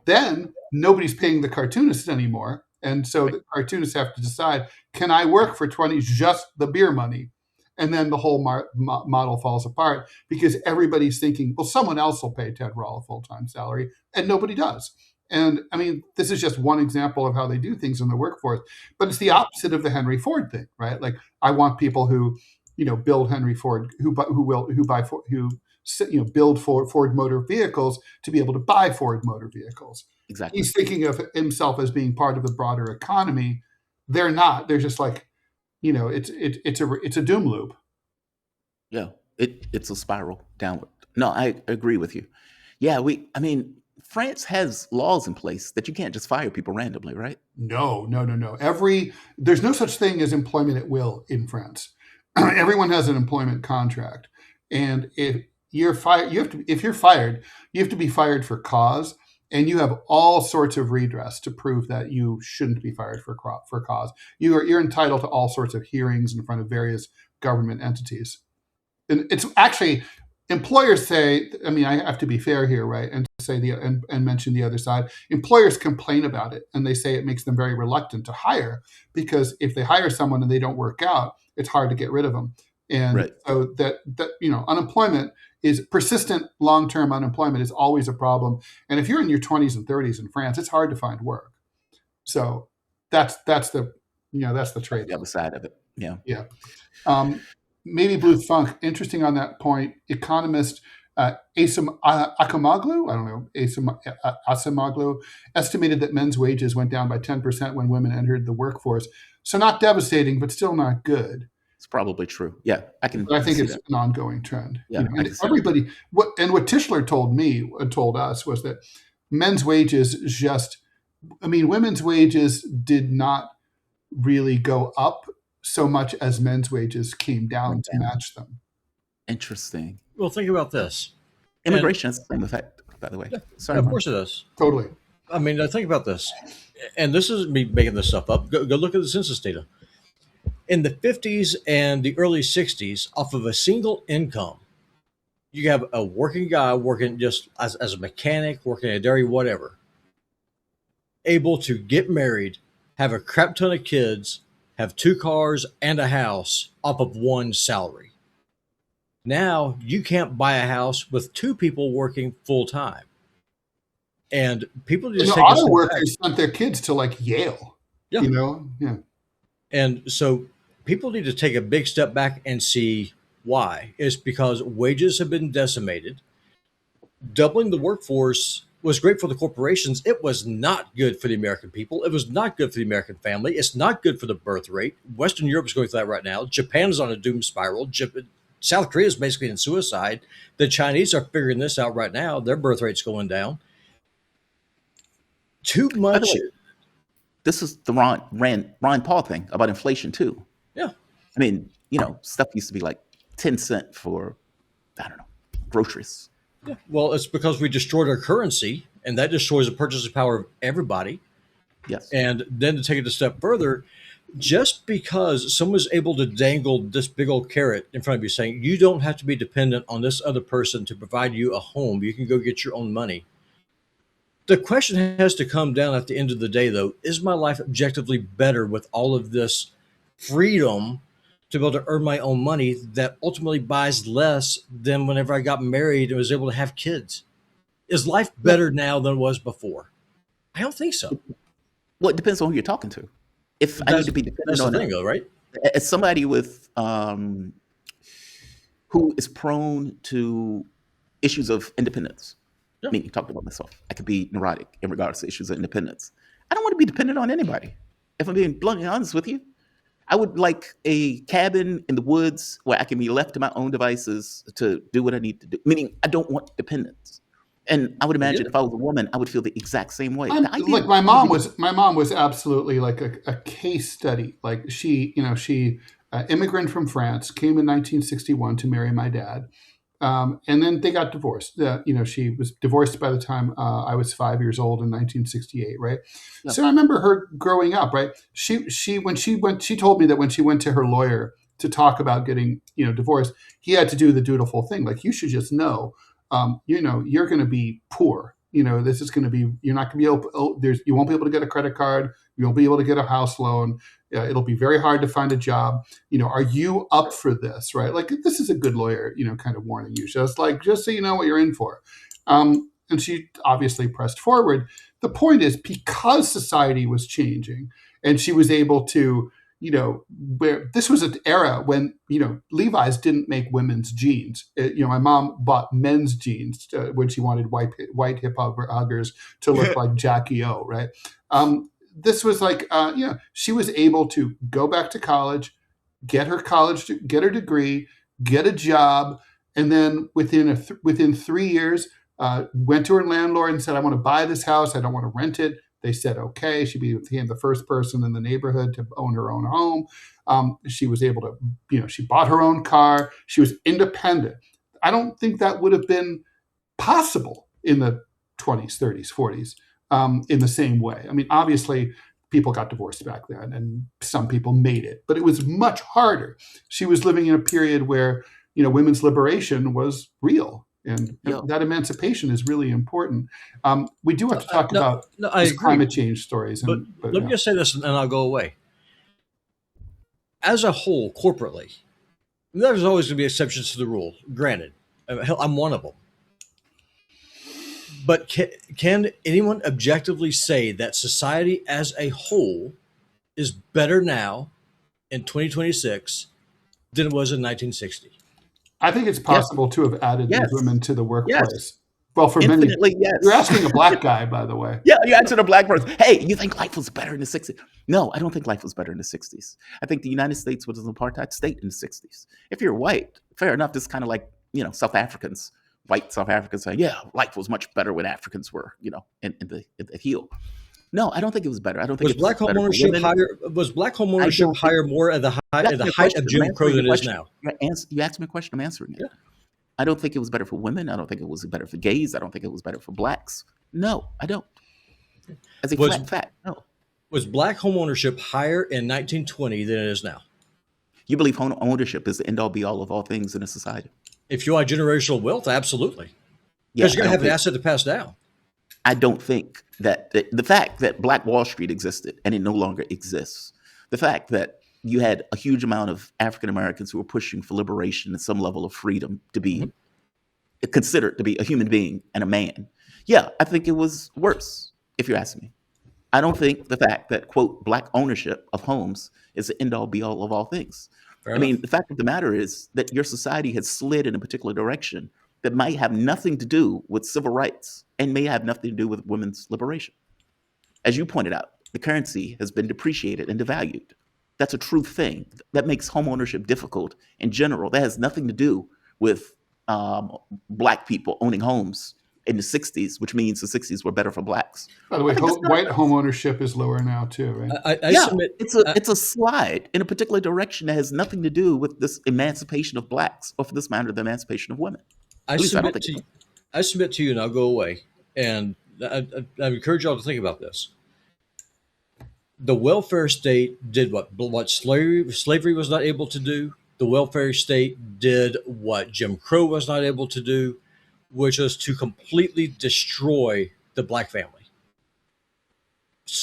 then nobody's paying the cartoonists anymore. And so the cartoonists have to decide, can I work for 20, just the beer money? And then the whole model falls apart because everybody's thinking, well, someone else will pay Ted Rall a full-time salary, and nobody does. And I mean, this is just one example of how they do things in the workforce, but it's the opposite of the Henry Ford thing, right? Like I want people who, build Henry Ford, build Ford motor vehicles to be able to buy Ford motor vehicles. exactly. He's thinking of himself as being part of the broader economy. They're not. They're just like, it's a doom loop. Yeah, it's a spiral downward. No, I agree with you. Yeah, France has laws in place that you can't just fire people randomly, right? No. There's no such thing as employment at will in France. Everyone has an employment contract, and if you're fired, if you're fired, you have to be fired for cause, and you have all sorts of redress to prove that you shouldn't be fired for cause. You're entitled to all sorts of hearings in front of various government entities. And it's actually, employers say, I mean, I have to be fair here, right? And say and mention the other side. Employers complain about it, and they say it makes them very reluctant to hire because if they hire someone and they don't work out, it's hard to get rid of them. And Right. so that unemployment is persistent. Long-term unemployment is always a problem. And if you're in your 20s and 30s in France, it's hard to find work. So that's the trade. The other side of it. Yeah. Yeah. Maybe Blue Funk. Interesting on that point. Economist Asim Akamoglu, I don't know, Asimoglu, estimated that men's wages went down by 10% when women entered the workforce. So not devastating, but still not good. It's probably true. Yeah, I think it's an ongoing trend. Yeah, and everybody. What Tischler told us was that men's wages women's wages did not really go up so much as men's wages came down to match them. Interesting. Well, think about this. Immigration has the same effect, by the way. Yeah, Sorry, of Mark. course it does. Totally. I mean, think about this. And this is me making this stuff up. Go look at the census data. In the 50s and the early 60s, off of a single income, you have a working guy working just as a mechanic, working at a dairy, whatever, able to get married, have a crap ton of kids, have 2 cars and a house off of one salary. Now you can't buy a house with 2 people working full time. And people just take auto workers sent their kids to like Yale. Yeah. Yeah. And so people need to take a big step back and see why. It's because wages have been decimated. Doubling the workforce was great for the corporations. It was not good for the American people. It was not good for the American family. It's not good for the birth rate. Western Europe is going through that right now. Japan is on a doom spiral. South Korea is basically in suicide. The Chinese are figuring this out right now. Their birth rate's going down. Too much. This is the Ron Paul thing about inflation too. Yeah. I mean, stuff used to be like 10 cents for, I don't know, groceries. Yeah. Well, it's because we destroyed our currency, and that destroys the purchasing power of everybody. Yes. And then to take it a step further, just because someone's able to dangle this big old carrot in front of you saying, you don't have to be dependent on this other person to provide you a home, you can go get your own money. The question has to come down at the end of the day, though, is my life objectively better with all of this freedom to be able to earn my own money that ultimately buys less than whenever I got married and was able to have kids. Is life better now than it was before? I don't think so. Well, it depends on who you're talking to. If I need to be dependent That's the on thing, though, right? as somebody with who is prone to issues of independence. Yeah. Me, talking about myself. I could be neurotic in regards to issues of independence. I don't want to be dependent on anybody. If I'm being bluntly honest with you, I would like a cabin in the woods where I can be left to my own devices to do what I need to do. Meaning, I don't want dependence. And I would imagine if I was a woman, I would feel the exact same way. The idea Like my mom was absolutely like a case study. Like she immigrant from France, came in 1961 to marry my dad. And then they got divorced. She was divorced by the time I was 5 years old in 1968, right? Yeah. So I remember her growing up, right? She told me that when she went to her lawyer to talk about getting divorced, he had to do the dutiful thing. Like, you should just know, you're going to be poor. This is going to be, you're not going to be able, you won't be able to get a credit card. You won't be able to get a house loan. It'll be very hard to find a job. Are you up for this? Right? Like, this is a good lawyer, kind of warning you. Just so you know what you're in for. And she obviously pressed forward. The point is, because society was changing and she was able to, where this was an era when, Levi's didn't make women's jeans. My mom bought men's jeans when she wanted white hip huggers to look like Jackie O, right? This was like, she was able to go back to college, get her degree, get a job, and then within 3 years, went to her landlord and said, "I want to buy this house. I don't want to rent it." They said, okay. She became the first person in the neighborhood to own her own home. She was able to, she bought her own car. She was independent. I don't think that would have been possible in the 20s, 30s, 40s in the same way. I mean, obviously, people got divorced back then and some people made it, but it was much harder. She was living in a period where, women's liberation was real. And that emancipation is really important. We do have to talk about these climate change stories. But let me just say this and I'll go away. As a whole, corporately, there's always going to be exceptions to the rule. Granted, I'm one of them. But can anyone objectively say that society as a whole is better now in 2026 than it was in 1960? I think it's possible to have added these women to the workplace. Yes. Well, for infinitely, many, you're asking a black guy, by the way. Yeah, you're asking a black person. Hey, you think life was better in the 60s? No, I don't think life was better in the 60s. I think the United States was an apartheid state in the 60s. If you're white, fair enough. This is kind of like, South Africans, white South Africans saying, yeah, life was much better when Africans were, in the heel. No, I don't think it was better. I don't think was black home ownership higher. Was black home ownership higher more at the height of Jim Crow than it is now? You asked me a question. I'm answering it. Yeah. I don't think it was better for women. I don't think it was better for gays. I don't think it was better for blacks. No, I don't. As a flat fact, no. Was black home ownership higher in 1920 than it is now? You believe home ownership is the end all be all of all things in a society? If you want generational wealth, absolutely. Because you're going to have an asset to pass down. I don't think that the fact that Black Wall Street existed and it no longer exists, the fact that you had a huge amount of African Americans who were pushing for liberation and some level of freedom to be considered to be a human being and a man. Yeah, I think it was worse, if you're asking me. I don't think the fact that, quote, black ownership of homes is the end all be all of all things. Fair enough. The fact of the matter is that your society has slid in a particular direction that might have nothing to do with civil rights and may have nothing to do with women's liberation. As you pointed out, the currency has been depreciated and devalued. That's a true thing. That makes home ownership difficult in general. That has nothing to do with black people owning homes in the 60s, which means the 60s were better for blacks. By the way, white home ownership is lower now too, right? It's a slide in a particular direction that has nothing to do with this emancipation of blacks, or for this matter, the emancipation of women. I submit to you, and I'll go away. And I encourage y'all to think about this. The welfare state did what slavery was not able to do. The welfare state did what Jim Crow was not able to do, which was to completely destroy the black family.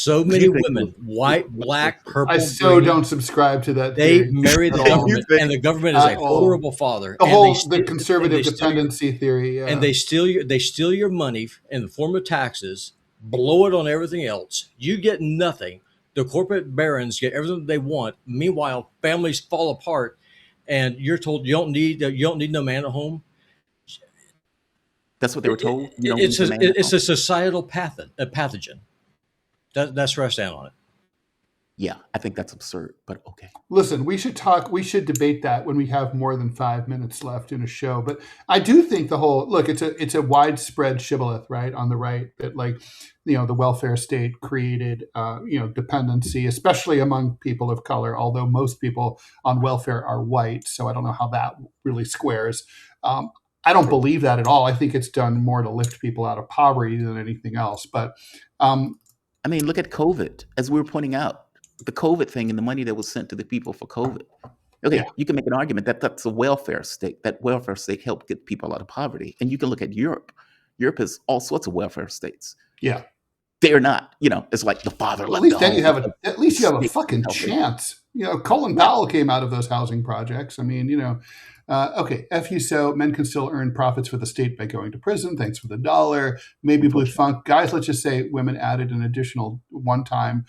So many You think women, white, black, I purple, so green, don't subscribe to that they theory marry at the all. government, and the government is a At all. horrible father, The and they whole the and conservative they steal your dependency theory. and Yeah. they steal your money in the form of taxes, blow it on everything else. You get nothing. The corporate barons get everything they want. Meanwhile, families fall apart, and you're told you don't need no man at home. that's what they were told. You don't need It's the man. it's a societal pathogen. That's where I stand on it. Yeah, I think that's absurd, but okay. Listen, we should debate that when we have more than 5 minutes left in a show. But I do think the whole look, it's a widespread shibboleth, right, on the right that the welfare state created dependency, especially among people of color, although most people on welfare are white. So I don't know how that really squares. I don't believe that at all. I think it's done more to lift people out of poverty than anything else. But I mean, look at COVID, as we were pointing out, the COVID thing and the money that was sent to the people for COVID. Okay, Yeah. you can make an argument that that's a welfare state. That welfare state helped get people out of poverty. And you can look at Europe. Europe has all sorts of welfare states. yeah. They're not, it's like the father Well, left at least the then home. at least you have a State fucking helping. chance. Colin Powell came out of those housing projects. I mean, okay, F you so, men can still earn profits for the state by going to prison. Thanks for the dollar. Maybe Blue Funk. Guys, let's just say women added an additional 1x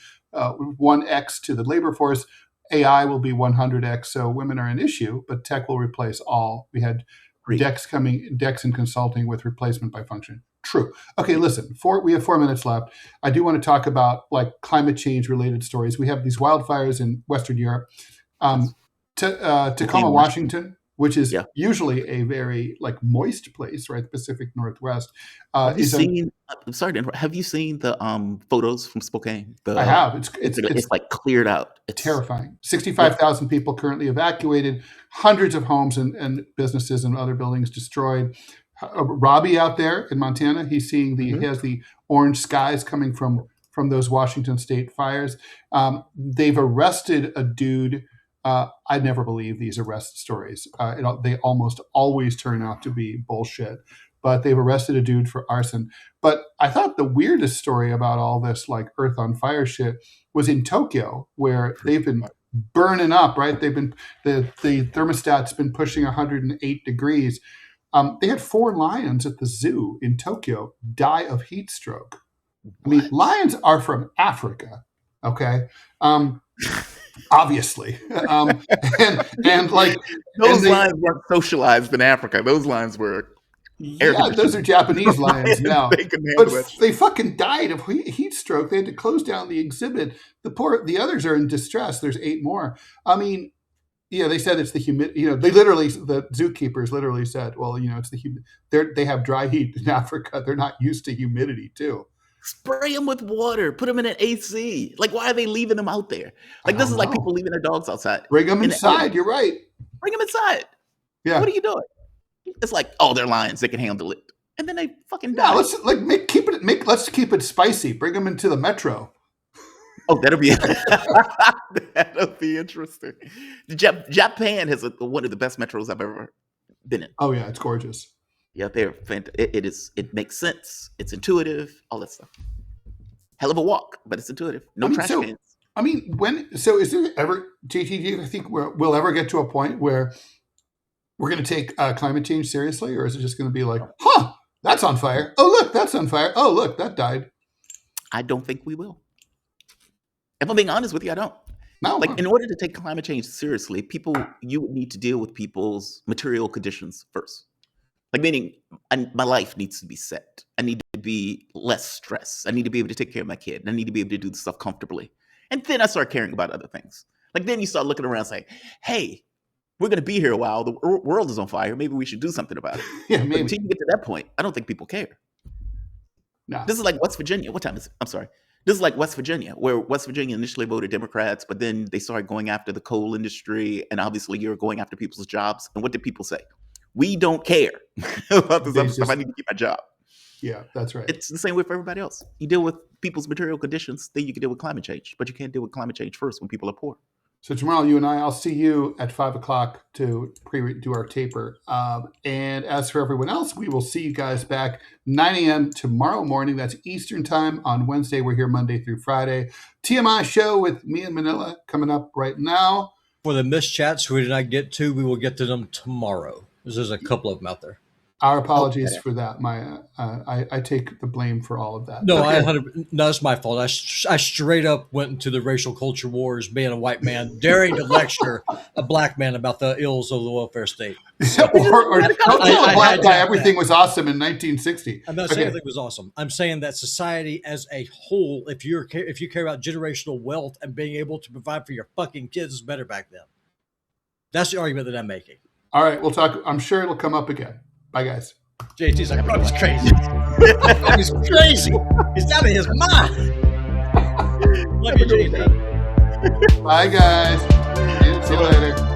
to the labor force. AI will be 100x, so women are an issue, but tech will replace all. We had Agreed. Dex in consulting with replacement by function. True. Okay, listen, we have 4 minutes left. I do want to talk about climate change related stories. We have these wildfires in Western Europe. Tacoma, Washington, which is Yeah. usually a very moist place, right? The Pacific Northwest. Have you seen? I'm sorry to interrupt. Have you seen the photos from Spokane? I have. It's like cleared out. It's terrifying. 65,000 people currently evacuated. Hundreds of homes and businesses and other buildings destroyed. Robbie out there in Montana, he's seeing he has the orange skies coming from those Washington State fires. They've arrested a dude. I never believe these arrest stories. They almost always turn out to be bullshit. But they've arrested a dude for arson. But I thought the weirdest story about all this Earth on fire shit was in Tokyo, where they've been burning up. Right? They've been the thermostat's been pushing 108 degrees. They had 4 lions at the zoo in Tokyo die of heat stroke. I mean, lions are from Africa, okay? Obviously, and those lions weren't socialized in Africa. Those lions were those are Japanese lions now. But they fucking died of heat stroke. They had to close down the exhibit. The others are in distress. There's 8 more. I mean. Yeah, they said it's the humidity. The zookeepers literally said, well, it's the humidity. They have dry heat in Africa. They're not used to humidity too. Spray them with water. Put them in an AC. Why are they leaving them out there? This is like people leaving their dogs outside. Bring them inside. You're right. Bring them inside. Yeah. What are you doing? It's like, oh, they're lions. They can handle it, and then they fucking die. No, let's keep it spicy. Bring them into the metro. Oh, that'll be interesting. Japan has one of the best metros I've ever been in. Oh yeah, it's gorgeous. Yeah, they're fantastic. It makes sense. It's intuitive. All that stuff. Hell of a walk, but it's intuitive. No trash cans. I mean, is there ever, JT? Do you think we'll ever get to a point where we're going to take climate change seriously, or is it just going to be like, that's on fire. Oh look, that's on fire. Oh look, that died. I don't think we will. If I'm being honest with you, I don't. No. In order to take climate change seriously, you would need to deal with people's material conditions first. Meaning, my life needs to be set. I need to be less stressed. I need to be able to take care of my kid. I need to be able to do the stuff comfortably. And then I start caring about other things. Then you start looking around saying, hey, we're going to be here a while. The world is on fire. Maybe we should do something about it. Yeah, maybe. But until you get to that point, I don't think people care. No. This is like West Virginia. What time is it? I'm sorry. This is like West Virginia, where West Virginia initially voted Democrats, but then they started going after the coal industry, and obviously you're going after people's jobs. And what did people say? We don't care about this other stuff. I need to keep my job. Yeah, that's right. It's the same way for everybody else. You deal with people's material conditions, then you can deal with climate change, but you can't deal with climate change first when people are poor. So Jamarl, you and I'll see you at 5 o'clock to do our taper. And as for everyone else, we will see you guys back 9 a.m. tomorrow morning. That's Eastern time on Wednesday. We're here Monday through Friday. TMI show with me and Manila coming up right now. For the missed chats we did not get to, we will get to them tomorrow. There's a couple of them out there. Our apologies for that. I take the blame for all of that. No, Okay. no, it's my fault. I straight up went into the racial culture wars, being a white man, daring to lecture a black man about the ills of the welfare state. or don't tell a black guy that. everything was awesome in 1960. I'm not saying everything was awesome. I'm saying that society as a whole, if you care about generational wealth and being able to provide for your fucking kids, is better back then. That's the argument that I'm making. All right, we'll talk. I'm sure it'll come up again. Bye, guys. JT's like, bro, he's crazy. He's crazy. He's out of his mind. Love you, JT. Bye, guys. See you later.